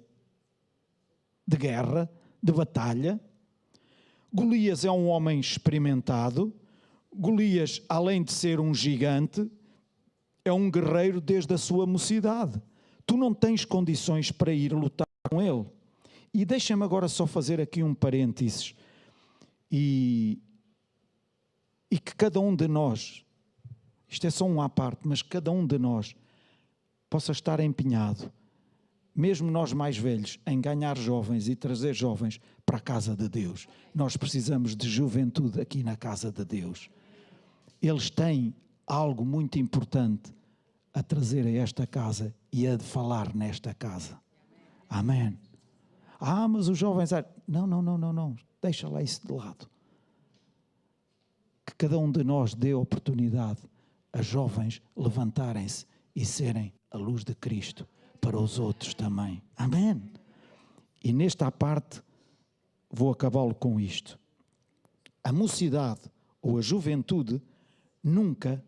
de guerra, de batalha. Golias é um homem experimentado. Golias, além de ser um gigante, é um guerreiro desde a sua mocidade. Tu não tens condições para ir lutar com ele. E deixa-me agora só fazer aqui um parênteses. E que cada um de nós, isto é só um à parte, mas cada um de nós possa estar empenhado, mesmo nós mais velhos, em ganhar jovens e trazer jovens para a casa de Deus. Nós precisamos de juventude aqui na casa de Deus. Eles têm algo muito importante a trazer a esta casa e a falar nesta casa. Amém. Mas os jovens... Não. Deixa lá isso de lado. Que cada um de nós dê oportunidade a jovens levantarem-se e serem a luz de Cristo para os outros também. Amém. E nesta parte vou acabá-lo com isto. A mocidade ou a juventude nunca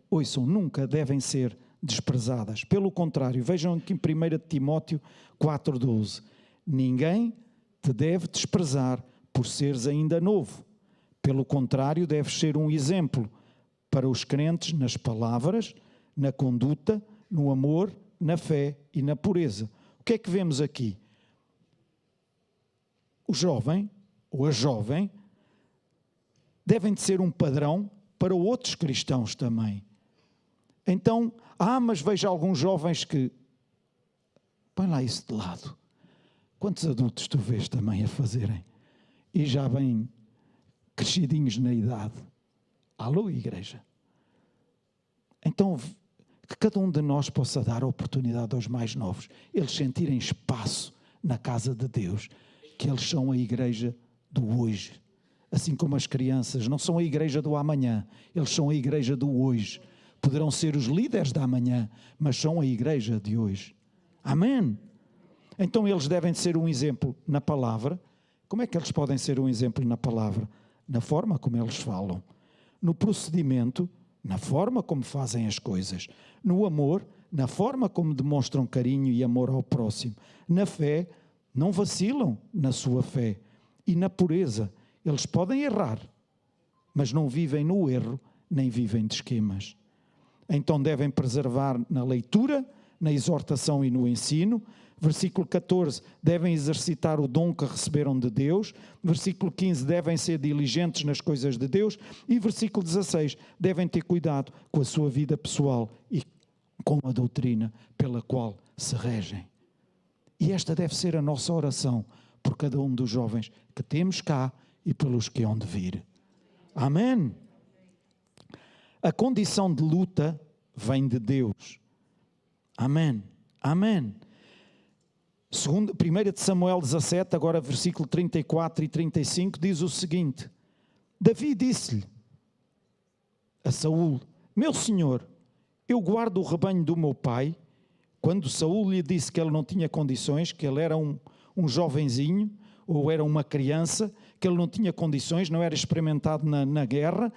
devem ser desprezadas. Pelo contrário, vejam aqui em 1 Timóteo 4:12. Ninguém te deve desprezar por seres ainda novo. Pelo contrário, deves ser um exemplo para os crentes nas palavras, na conduta, no amor, na fé e na pureza. O que é que vemos aqui? O jovem ou a jovem devem de ser um padrão para outros cristãos também. Então, mas vejo alguns jovens que... Põe lá isso de lado. Quantos adultos tu vês também a fazerem? E já bem crescidinhos na idade. Alô, igreja? Então, que cada um de nós possa dar a oportunidade aos mais novos, eles sentirem espaço na casa de Deus, que eles são a igreja do hoje. Assim como as crianças não são a igreja do amanhã, eles são a igreja do hoje. Poderão ser os líderes da amanhã, mas são a igreja de hoje. Amém? Então eles devem ser um exemplo na palavra. Como é que eles podem ser um exemplo na palavra? Na forma como eles falam, no procedimento, na forma como fazem as coisas, no amor, na forma como demonstram carinho e amor ao próximo, na fé, não vacilam na sua fé, e na pureza. Eles podem errar, mas não vivem no erro, nem vivem de esquemas. Então devem preservar na leitura, na exortação e no ensino. Versículo 14, devem exercitar o dom que receberam de Deus. Versículo 15, devem ser diligentes nas coisas de Deus. E versículo 16, devem ter cuidado com a sua vida pessoal e com a doutrina pela qual se regem. E esta deve ser a nossa oração por cada um dos jovens que temos cá e pelos que hão de vir. Amém? A condição de luta vem de Deus. Amém. Amém. 1 de Samuel 17, agora versículo 34 e 35, diz o seguinte: Davi disse-lhe a Saul: Meu senhor, eu guardo o rebanho do meu pai. Quando Saul lhe disse que ele não tinha condições, que ele era um jovenzinho, ou era uma criança, que ele não tinha condições, não era experimentado na guerra,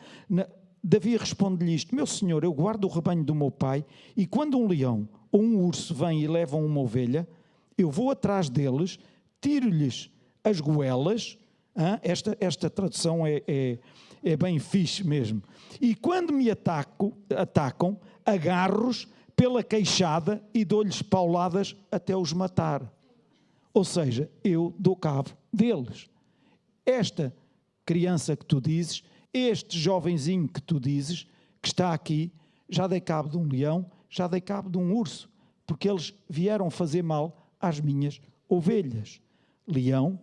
Davi responde-lhe isto: Meu senhor, eu guardo o rebanho do meu pai, e quando um leão ou um urso vem e levam uma ovelha, eu vou atrás deles, tiro-lhes as goelas. Esta tradução é bem fixe mesmo. E quando me atacam, agarro-os pela queixada e dou-lhes pauladas até os matar. Ou seja, eu dou cabo deles. Esta criança que tu dizes, este jovenzinho que tu dizes, que está aqui, já dei cabo de um leão, já dei cabo de um urso, porque eles vieram fazer mal às minhas ovelhas. Leão,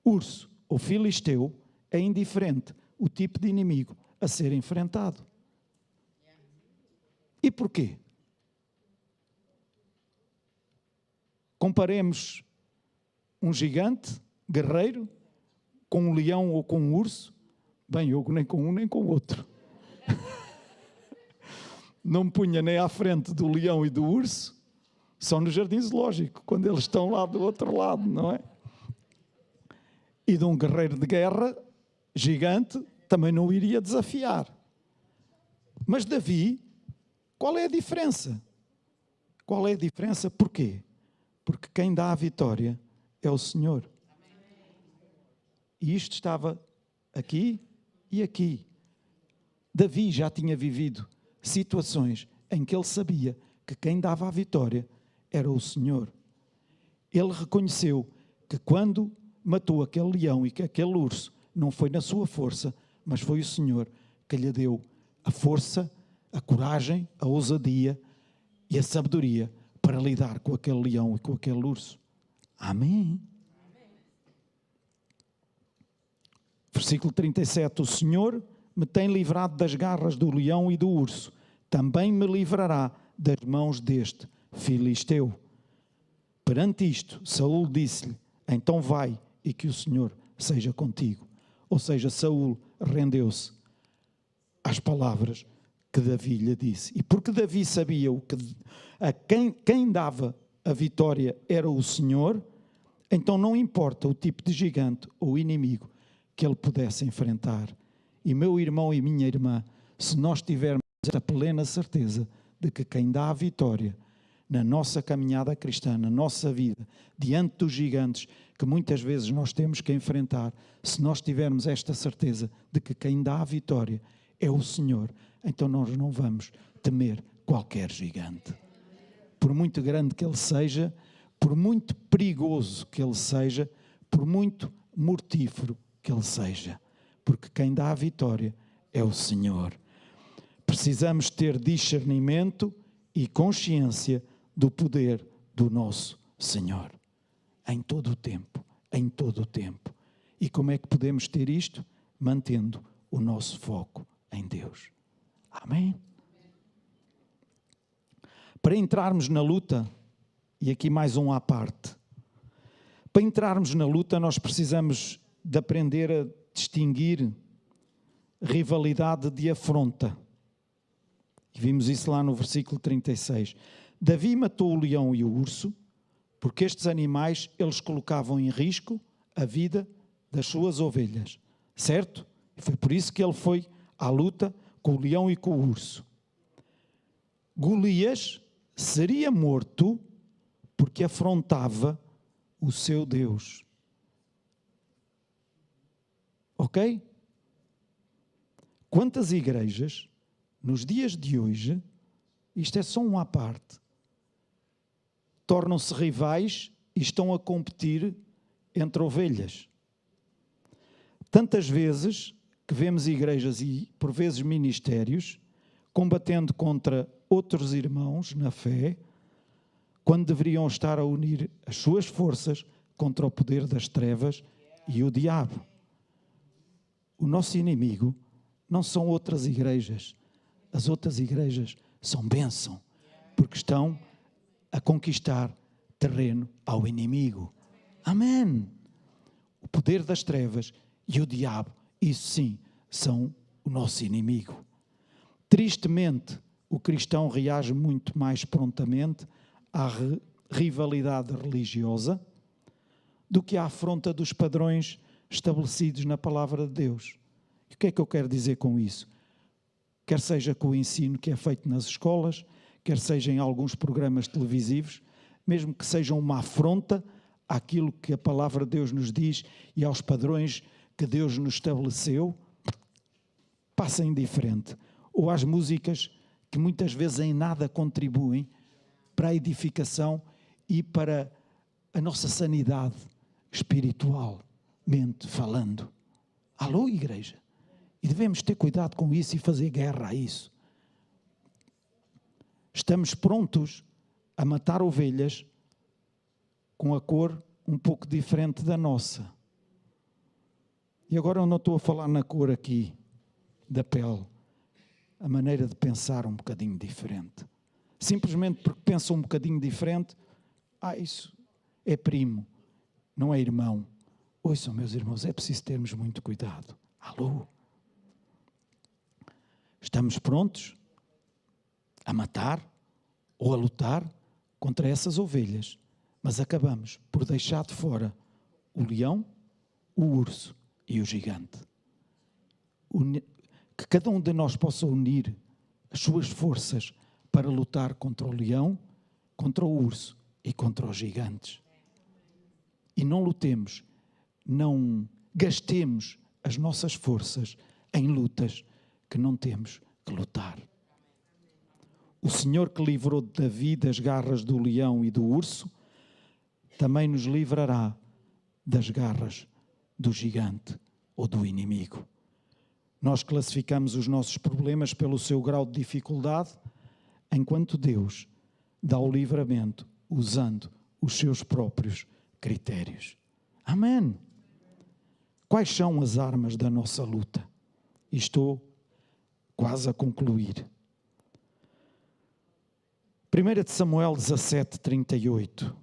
urso ou filisteu, é indiferente o tipo de inimigo a ser enfrentado. E porquê? Comparemos um gigante, guerreiro, com um leão ou com um urso. Bem, eu nem com um nem com o outro. Não me punha nem à frente do leão e do urso, só no jardim zoológico, quando eles estão lá do outro lado, não é? E de um guerreiro de guerra, gigante, também não o iria desafiar. Mas Davi, qual é a diferença? Qual é a diferença? Porquê? Porque quem dá a vitória é o Senhor. E isto estava aqui e aqui. Davi já tinha vivido situações em que ele sabia que quem dava a vitória era o Senhor. Ele reconheceu que quando matou aquele leão e que aquele urso, não foi na sua força, mas foi o Senhor que lhe deu a força, a coragem, a ousadia e a sabedoria para lidar com aquele leão e com aquele urso. Amém. Versículo 37, o Senhor me tem livrado das garras do leão e do urso, também me livrará das mãos deste filisteu. Perante isto, Saul disse-lhe: então vai e que o Senhor seja contigo. Ou seja, Saul rendeu-se às palavras que Davi lhe disse. E porque Davi sabia quem dava a vitória era o Senhor, então não importa o tipo de gigante ou inimigo que ele pudesse enfrentar. E meu irmão e minha irmã, se nós tivermos a plena certeza de que quem dá a vitória na nossa caminhada cristã, na nossa vida, diante dos gigantes que muitas vezes nós temos que enfrentar, se nós tivermos esta certeza de que quem dá a vitória é o Senhor, então nós não vamos temer qualquer gigante. Por muito grande que ele seja, por muito perigoso que ele seja, por muito mortífero que ele seja. Porque quem dá a vitória é o Senhor. Precisamos ter discernimento e consciência do poder do nosso Senhor. Em todo o tempo, em todo o tempo. E como é que podemos ter isto? Mantendo o nosso foco em Deus. Amém? Para entrarmos na luta, e aqui mais um à parte, para entrarmos na luta nós precisamos de aprender a distinguir rivalidade de afronta. E vimos isso lá no versículo 36. Davi matou o leão e o urso, porque estes animais eles colocavam em risco a vida das suas ovelhas. Certo? E foi por isso que ele foi à luta com o leão e com o urso. Golias seria morto porque afrontava o seu Deus. Ok? Quantas igrejas, nos dias de hoje, isto é só um à parte, tornam-se rivais e estão a competir entre ovelhas. Tantas vezes que vemos igrejas e, por vezes, ministérios combatendo contra outros irmãos na fé, quando deveriam estar a unir as suas forças contra o poder das trevas e o diabo. O nosso inimigo não são outras igrejas. As outras igrejas são bênção, porque estão a conquistar terreno ao inimigo. Amém! O poder das trevas e o diabo, isso sim, são o nosso inimigo. Tristemente, o cristão reage muito mais prontamente à rivalidade religiosa do que à afronta dos padrões estabelecidos na palavra de Deus. E o que é que eu quero dizer com isso? Quer seja com o ensino que é feito nas escolas, quer seja em alguns programas televisivos, mesmo que seja uma afronta àquilo que a palavra de Deus nos diz e aos padrões que Deus nos estabeleceu, passa indiferente. Ou às músicas que muitas vezes em nada contribuem para a edificação e para a nossa sanidade espiritualmente falando. Alô, igreja? E devemos ter cuidado com isso e fazer guerra a isso. Estamos prontos a matar ovelhas com a cor um pouco diferente da nossa. E agora eu não estou a falar na cor aqui da pele. A maneira de pensar um bocadinho diferente. Simplesmente porque pensam um bocadinho diferente, isso é primo, não é irmão. Ouçam, meus irmãos, é preciso termos muito cuidado. Alô? Estamos prontos a matar ou a lutar contra essas ovelhas, mas acabamos por deixar de fora o leão, o urso e o gigante. Que cada um de nós possa unir as suas forças para lutar contra o leão, contra o urso e contra os gigantes. E não lutemos, não gastemos as nossas forças em lutas que não temos que lutar. O Senhor que livrou Davi das garras do leão e do urso, também nos livrará das garras do gigante ou do inimigo. Nós classificamos os nossos problemas pelo seu grau de dificuldade, enquanto Deus dá o livramento usando os seus próprios critérios. Amém. Quais são as armas da nossa luta? E estou quase a concluir. 1 de Samuel 17:38.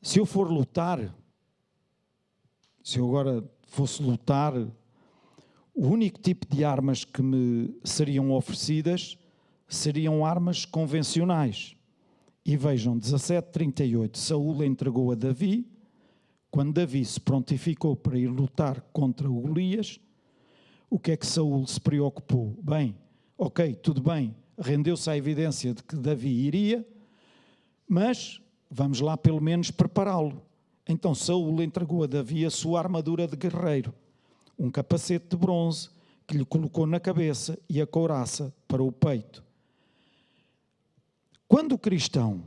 Se eu for lutar, se eu agora fosse lutar, o único tipo de armas que me seriam oferecidas seriam armas convencionais. E vejam, 17:38, Saúl entregou a Davi. Quando Davi se prontificou para ir lutar contra o Golias, o que é que Saúl se preocupou? Bem, ok, tudo bem, rendeu-se à evidência de que Davi iria, mas vamos lá pelo menos prepará-lo. Então Saúl entregou a Davi a sua armadura de guerreiro, um capacete de bronze que lhe colocou na cabeça e a couraça para o peito. Quando o cristão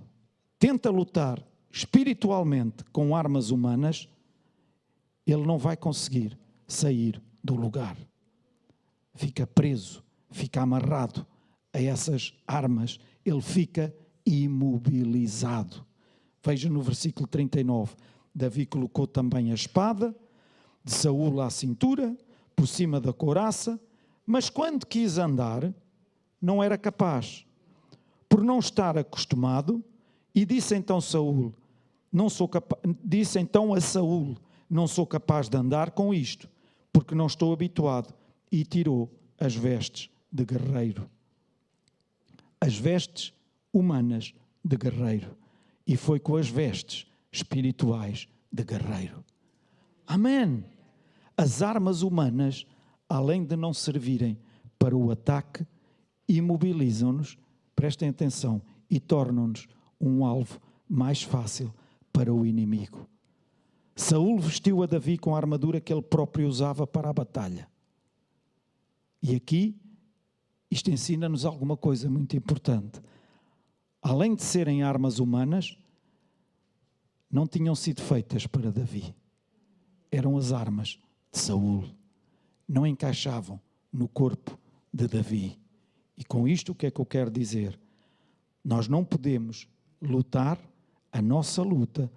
tenta lutar espiritualmente com armas humanas, ele não vai conseguir sair do lugar. Fica preso, fica amarrado a essas armas, ele fica imobilizado. Veja no versículo 39, Davi colocou também a espada de Saúl à cintura, por cima da couraça, mas quando quis andar, não era capaz, por não estar acostumado, e disse então a Saúl, não sou capaz de andar com isto, porque não estou habituado, e tirou as vestes de guerreiro. As vestes humanas de guerreiro, e foi com as vestes espirituais de guerreiro. Amém! As armas humanas, além de não servirem para o ataque, imobilizam-nos, prestem atenção, e tornam-nos um alvo mais fácil para o inimigo. Saúl vestiu a Davi com a armadura que ele próprio usava para a batalha. E aqui, isto ensina-nos alguma coisa muito importante. Além de serem armas humanas, não tinham sido feitas para Davi. Eram as armas de Saúl. Não encaixavam no corpo de Davi. E com isto o que é que eu quero dizer? Nós não podemos lutar a nossa luta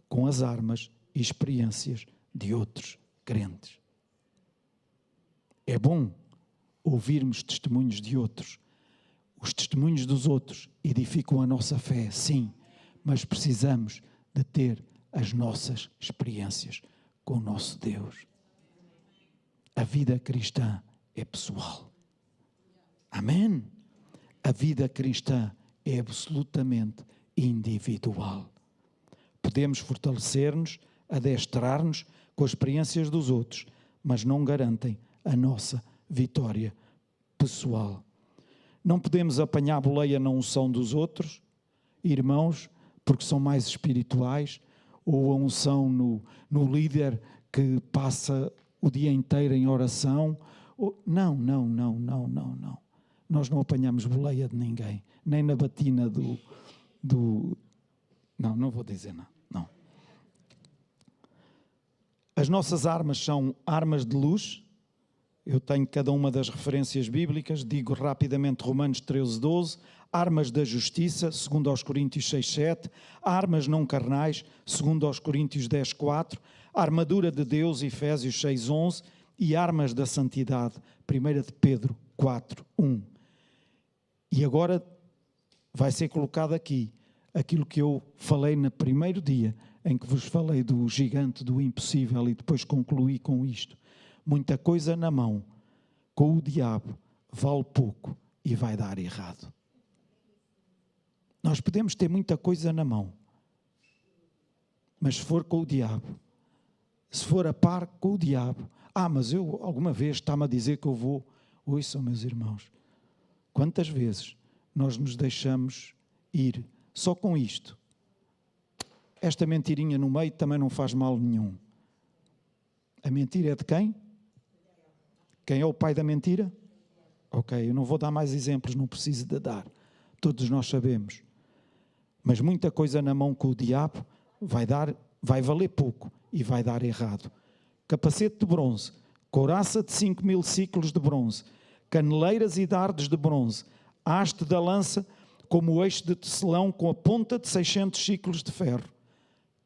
com as armas e experiências de outros crentes. É bom ouvirmos testemunhos de outros. Os testemunhos dos outros edificam a nossa fé, sim, mas precisamos de ter as nossas experiências com o nosso Deus. A vida cristã é pessoal. Amém? A vida cristã é absolutamente individual. Podemos fortalecer-nos, adestrar-nos com as experiências dos outros, mas não garantem a nossa vitória pessoal. Não podemos apanhar boleia na unção dos outros, irmãos, porque são mais espirituais, ou a unção no líder que passa o dia inteiro em oração. Não. Nós não apanhamos boleia de ninguém, nem na batina do... Não vou dizer não. As nossas armas são armas de luz. Eu tenho cada uma das referências bíblicas, digo rapidamente Romanos 13:12, armas da justiça, segundo aos Coríntios 6:7, armas não carnais, segundo aos Coríntios 10:4, armadura de Deus, Efésios 6:11, e armas da santidade, 1 de Pedro 4:1. E agora vai ser colocado aqui aquilo que eu falei no primeiro dia, em que vos falei do gigante, do impossível, e depois concluí com isto. Muita coisa na mão, com o diabo, vale pouco e vai dar errado. Nós podemos ter muita coisa na mão, mas se for com o diabo, se for a par com o diabo, mas eu alguma vez está-me a dizer que eu vou... Ouçam, meus irmãos, quantas vezes nós nos deixamos ir só com isto? Esta mentirinha no meio também não faz mal nenhum. A mentira é de quem? Quem é o pai da mentira? Ok, eu não vou dar mais exemplos, não preciso de dar. Todos nós sabemos. Mas muita coisa na mão com o diabo vai valer pouco e vai dar errado. Capacete de bronze, couraça de 5.000 ciclos de bronze, caneleiras e dardos de bronze, haste da lança como o eixo de tecelão com a ponta de 600 ciclos de ferro.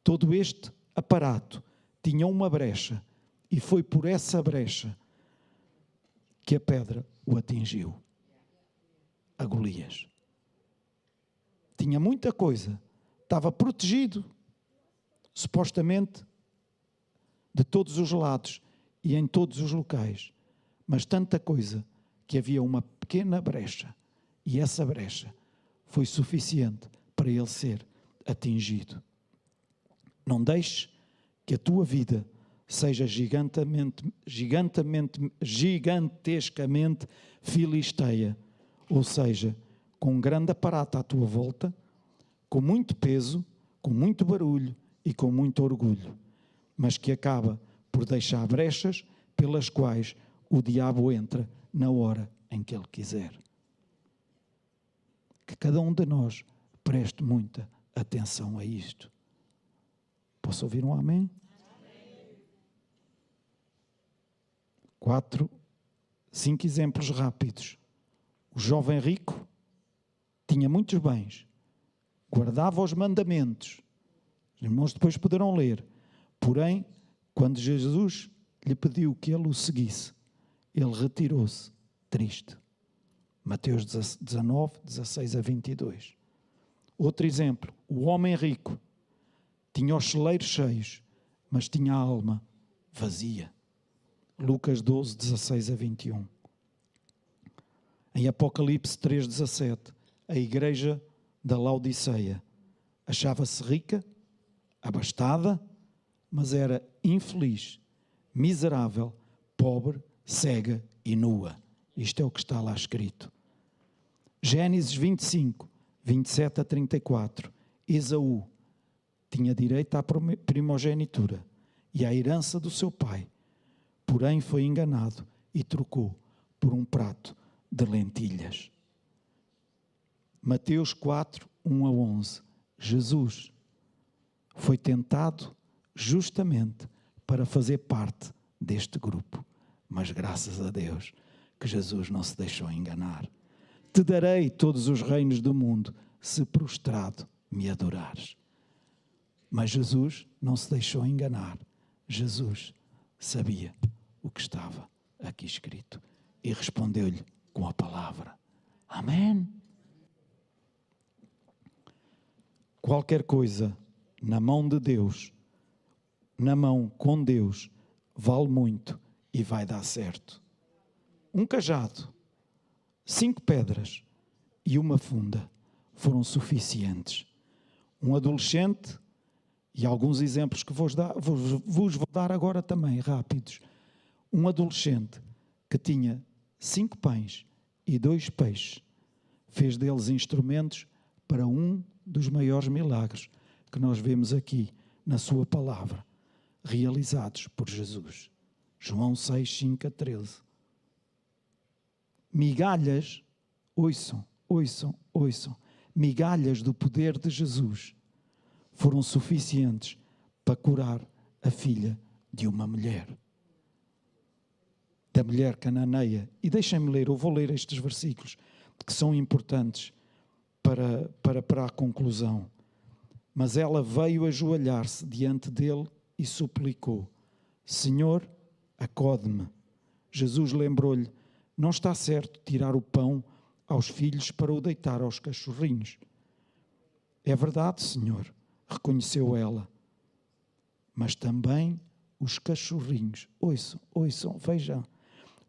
Todo este aparato tinha uma brecha e foi por essa brecha que a pedra o atingiu. A Golias. Tinha muita coisa, estava protegido, supostamente, de todos os lados e em todos os locais, mas tanta coisa que havia uma pequena brecha, e essa brecha foi suficiente para ele ser atingido. Não deixes que a tua vida seja gigantescamente filisteia, ou seja, com um grande aparato à tua volta, com muito peso, com muito barulho e com muito orgulho, mas que acaba por deixar brechas pelas quais o diabo entra na hora em que ele quiser. Que cada um de nós preste muita atenção a isto. Posso ouvir um amém? 5 exemplos rápidos. O jovem rico tinha muitos bens, guardava os mandamentos. Os irmãos depois poderão ler. Porém, quando Jesus lhe pediu que ele o seguisse, ele retirou-se, triste. Mateus 19, 16 a 22. Outro exemplo, o homem rico tinha os celeiros cheios, mas tinha a alma vazia. Lucas 12, 16 a 21. Em Apocalipse 3, 17, a igreja da Laodiceia achava-se rica, abastada, mas era infeliz, miserável, pobre, cega e nua. Isto é o que está lá escrito. Gênesis 25, 27 a 34. Esaú tinha direito à primogenitura e à herança do seu pai, porém foi enganado e trocou por um prato de lentilhas. Mateus 4, 1 a 11. Jesus foi tentado justamente para fazer parte deste grupo, mas graças a Deus que Jesus não se deixou enganar. Te darei todos os reinos do mundo, se prostrado me adorares. Mas Jesus não se deixou enganar. Jesus sabia o que estava aqui escrito e respondeu-lhe com a palavra. Amém? Qualquer coisa na mão de Deus, na mão com Deus, vale muito e vai dar certo. Um cajado, 5 pedras e uma funda foram suficientes. Um adolescente, e alguns exemplos que vos vou dar agora também, rápidos. Um adolescente que tinha 5 pães e 2 peixes, fez deles instrumentos para um dos maiores milagres que nós vemos aqui na sua palavra, realizados por Jesus. João 6, 5 a 13. Migalhas, ouçam, migalhas do poder de Jesus foram suficientes para curar a filha de uma mulher. Da mulher cananeia. E deixem-me ler, eu vou ler estes versículos que são importantes para a conclusão. Mas ela veio ajoelhar-se diante dele e suplicou: Senhor, acode-me. Jesus lembrou-lhe: não está certo tirar o pão aos filhos para o deitar aos cachorrinhos. É verdade, Senhor, reconheceu ela. Mas também os cachorrinhos, ouçam, vejam,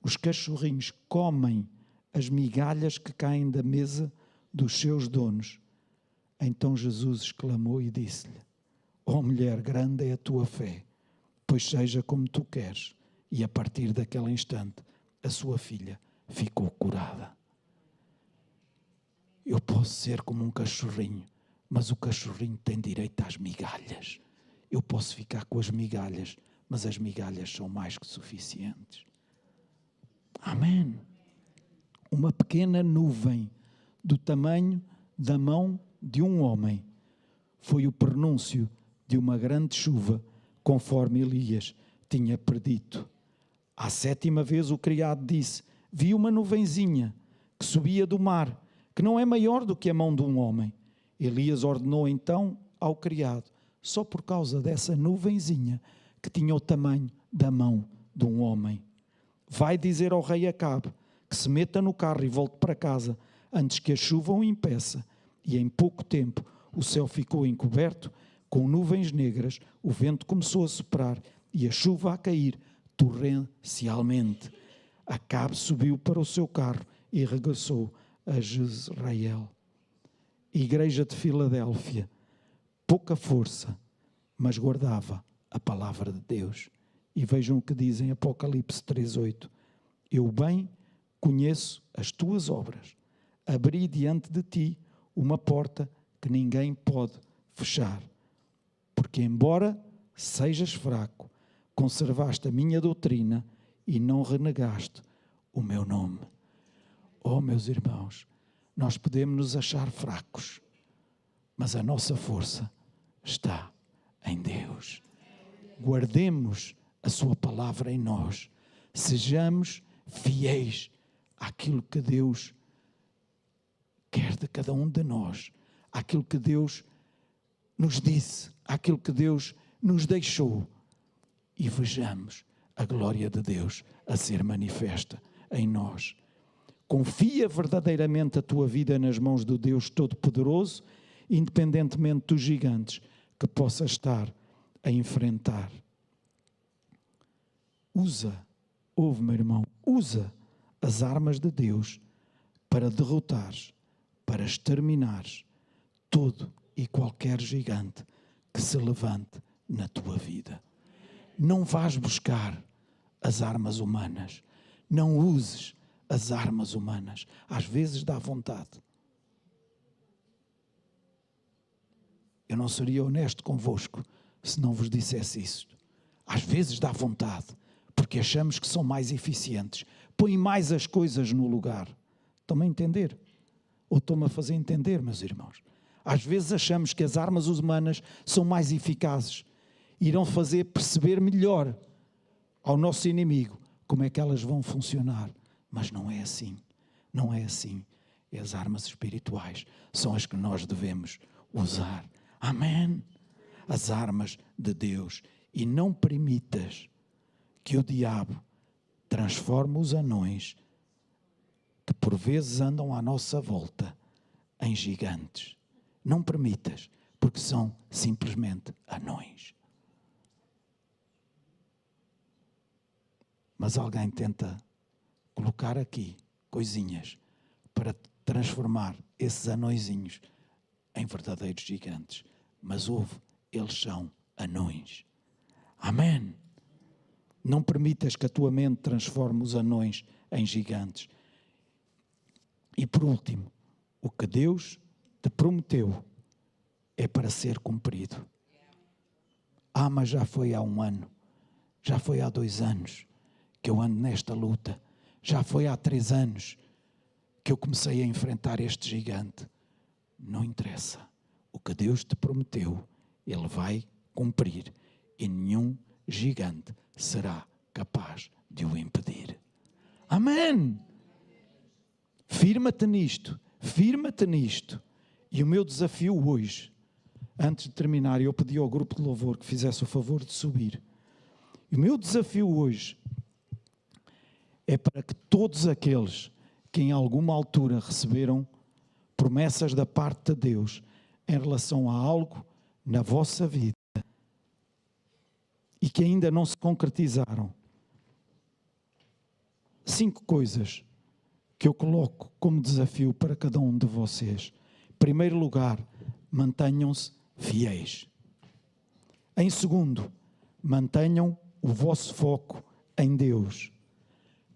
os cachorrinhos comem as migalhas que caem da mesa dos seus donos. Então Jesus exclamou e disse-lhe: ó mulher, grande é a tua fé, pois seja como tu queres. E a partir daquele instante, a sua filha ficou curada. Eu posso ser como um cachorrinho, mas o cachorrinho tem direito às migalhas. Eu posso ficar com as migalhas, mas as migalhas são mais que suficientes. Amém. Uma pequena nuvem do tamanho da mão de um homem foi o prenúncio de uma grande chuva, conforme Elias tinha predito. À 7ª vez o criado disse: vi uma nuvenzinha que subia do mar, que não é maior do que a mão de um homem. Elias ordenou então ao criado, só por causa dessa nuvenzinha que tinha o tamanho da mão de um homem: vai dizer ao rei Acabe que se meta no carro e volte para casa antes que a chuva o impeça. E em pouco tempo o céu ficou encoberto com nuvens negras, o vento começou a soprar e a chuva a cair torrencialmente. Acabe subiu para o seu carro e regressou a Jezreel. Igreja de Filadélfia, pouca força, mas guardava a palavra de Deus. E vejam o que diz em Apocalipse 3:8. Eu bem conheço as tuas obras. Abri diante de ti uma porta que ninguém pode fechar. Porque embora sejas fraco, conservaste a minha doutrina e não renegaste o meu nome. Oh, meus irmãos, nós podemos nos achar fracos, mas a nossa força está em Deus. Guardemos a sua palavra em nós. Sejamos fiéis àquilo que Deus quer de cada um de nós, àquilo que Deus nos disse, àquilo que Deus nos deixou, e vejamos a glória de Deus a ser manifesta em nós. Confia verdadeiramente a tua vida nas mãos do Deus Todo-Poderoso, independentemente dos gigantes que possas estar a enfrentar. Ouve, meu irmão, usa as armas de Deus para derrotares, para exterminares todo e qualquer gigante que se levante na tua vida. Não vás buscar as armas humanas. Não uses as armas humanas. Às vezes dá vontade. Eu não seria honesto convosco se não vos dissesse isso. Às vezes dá vontade, porque achamos que são mais eficientes. Põe mais as coisas no lugar. Estão-me a entender? Ou estou-me a fazer entender, meus irmãos? Às vezes achamos que as armas humanas são mais eficazes. Irão fazer perceber melhor ao nosso inimigo como é que elas vão funcionar. Mas não é assim. Não é assim. E as armas espirituais são as que nós devemos usar. Amém? As armas de Deus. E não permitas que o diabo transforme os anões que por vezes andam à nossa volta em gigantes. Não permitas, porque são simplesmente anões. Mas alguém tenta colocar aqui coisinhas para transformar esses anõezinhos em verdadeiros gigantes. Mas eles são anões. Amém? Não permitas que a tua mente transforme os anões em gigantes. E por último, o que Deus te prometeu é para ser cumprido. Mas já foi há 1 ano, já foi há 2 anos que eu ando nesta luta, já foi há 3 anos que eu comecei a enfrentar este gigante. Não interessa. O que Deus te prometeu, Ele vai cumprir e nenhum gigante será capaz de o impedir. Amém! Firma-te nisto, firma-te nisto. E o meu desafio hoje, antes de terminar, eu pedi ao grupo de louvor que fizesse o favor de subir. E o meu desafio hoje é para que todos aqueles que em alguma altura receberam promessas da parte de Deus em relação a algo na vossa vida e que ainda não se concretizaram. 5 coisas que eu coloco como desafio para cada um de vocês. Em primeiro lugar, mantenham-se fiéis. Em segundo, mantenham o vosso foco em Deus.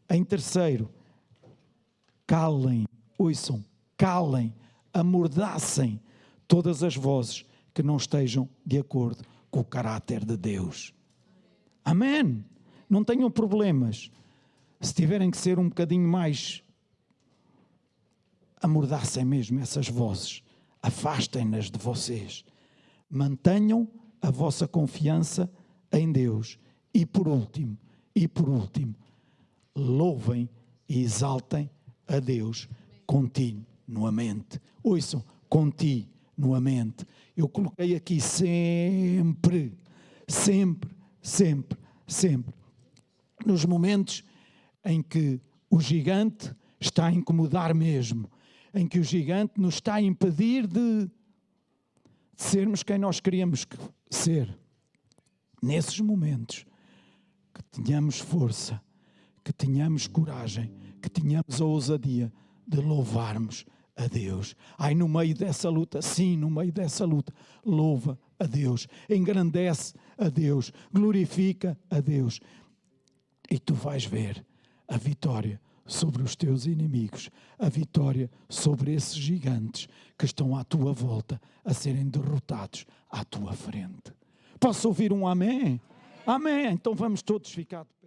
Em terceiro, calem, amordacem todas as vozes que não estejam de acordo com o caráter de Deus. Amém? Não tenham problemas. Se tiverem que ser um bocadinho mais, amordacem mesmo essas vozes. Afastem-nas de vocês. Mantenham a vossa confiança em Deus. E por último, louvem e exaltem a Deus continuamente. Ouçam, continuamente. Eu coloquei aqui sempre. Nos momentos em que o gigante está a incomodar mesmo, em que o gigante nos está a impedir de sermos quem nós queríamos ser. Nesses momentos, que tenhamos força, que tenhamos coragem, que tenhamos a ousadia de louvarmos a Deus. No meio dessa luta, sim, no meio dessa luta, louva a Deus, engrandece a Deus, glorifica a Deus. E tu vais ver a vitória sobre os teus inimigos, a vitória sobre esses gigantes que estão à tua volta a serem derrotados à tua frente. Posso ouvir um amém? Amém. Então vamos todos ficar de pé.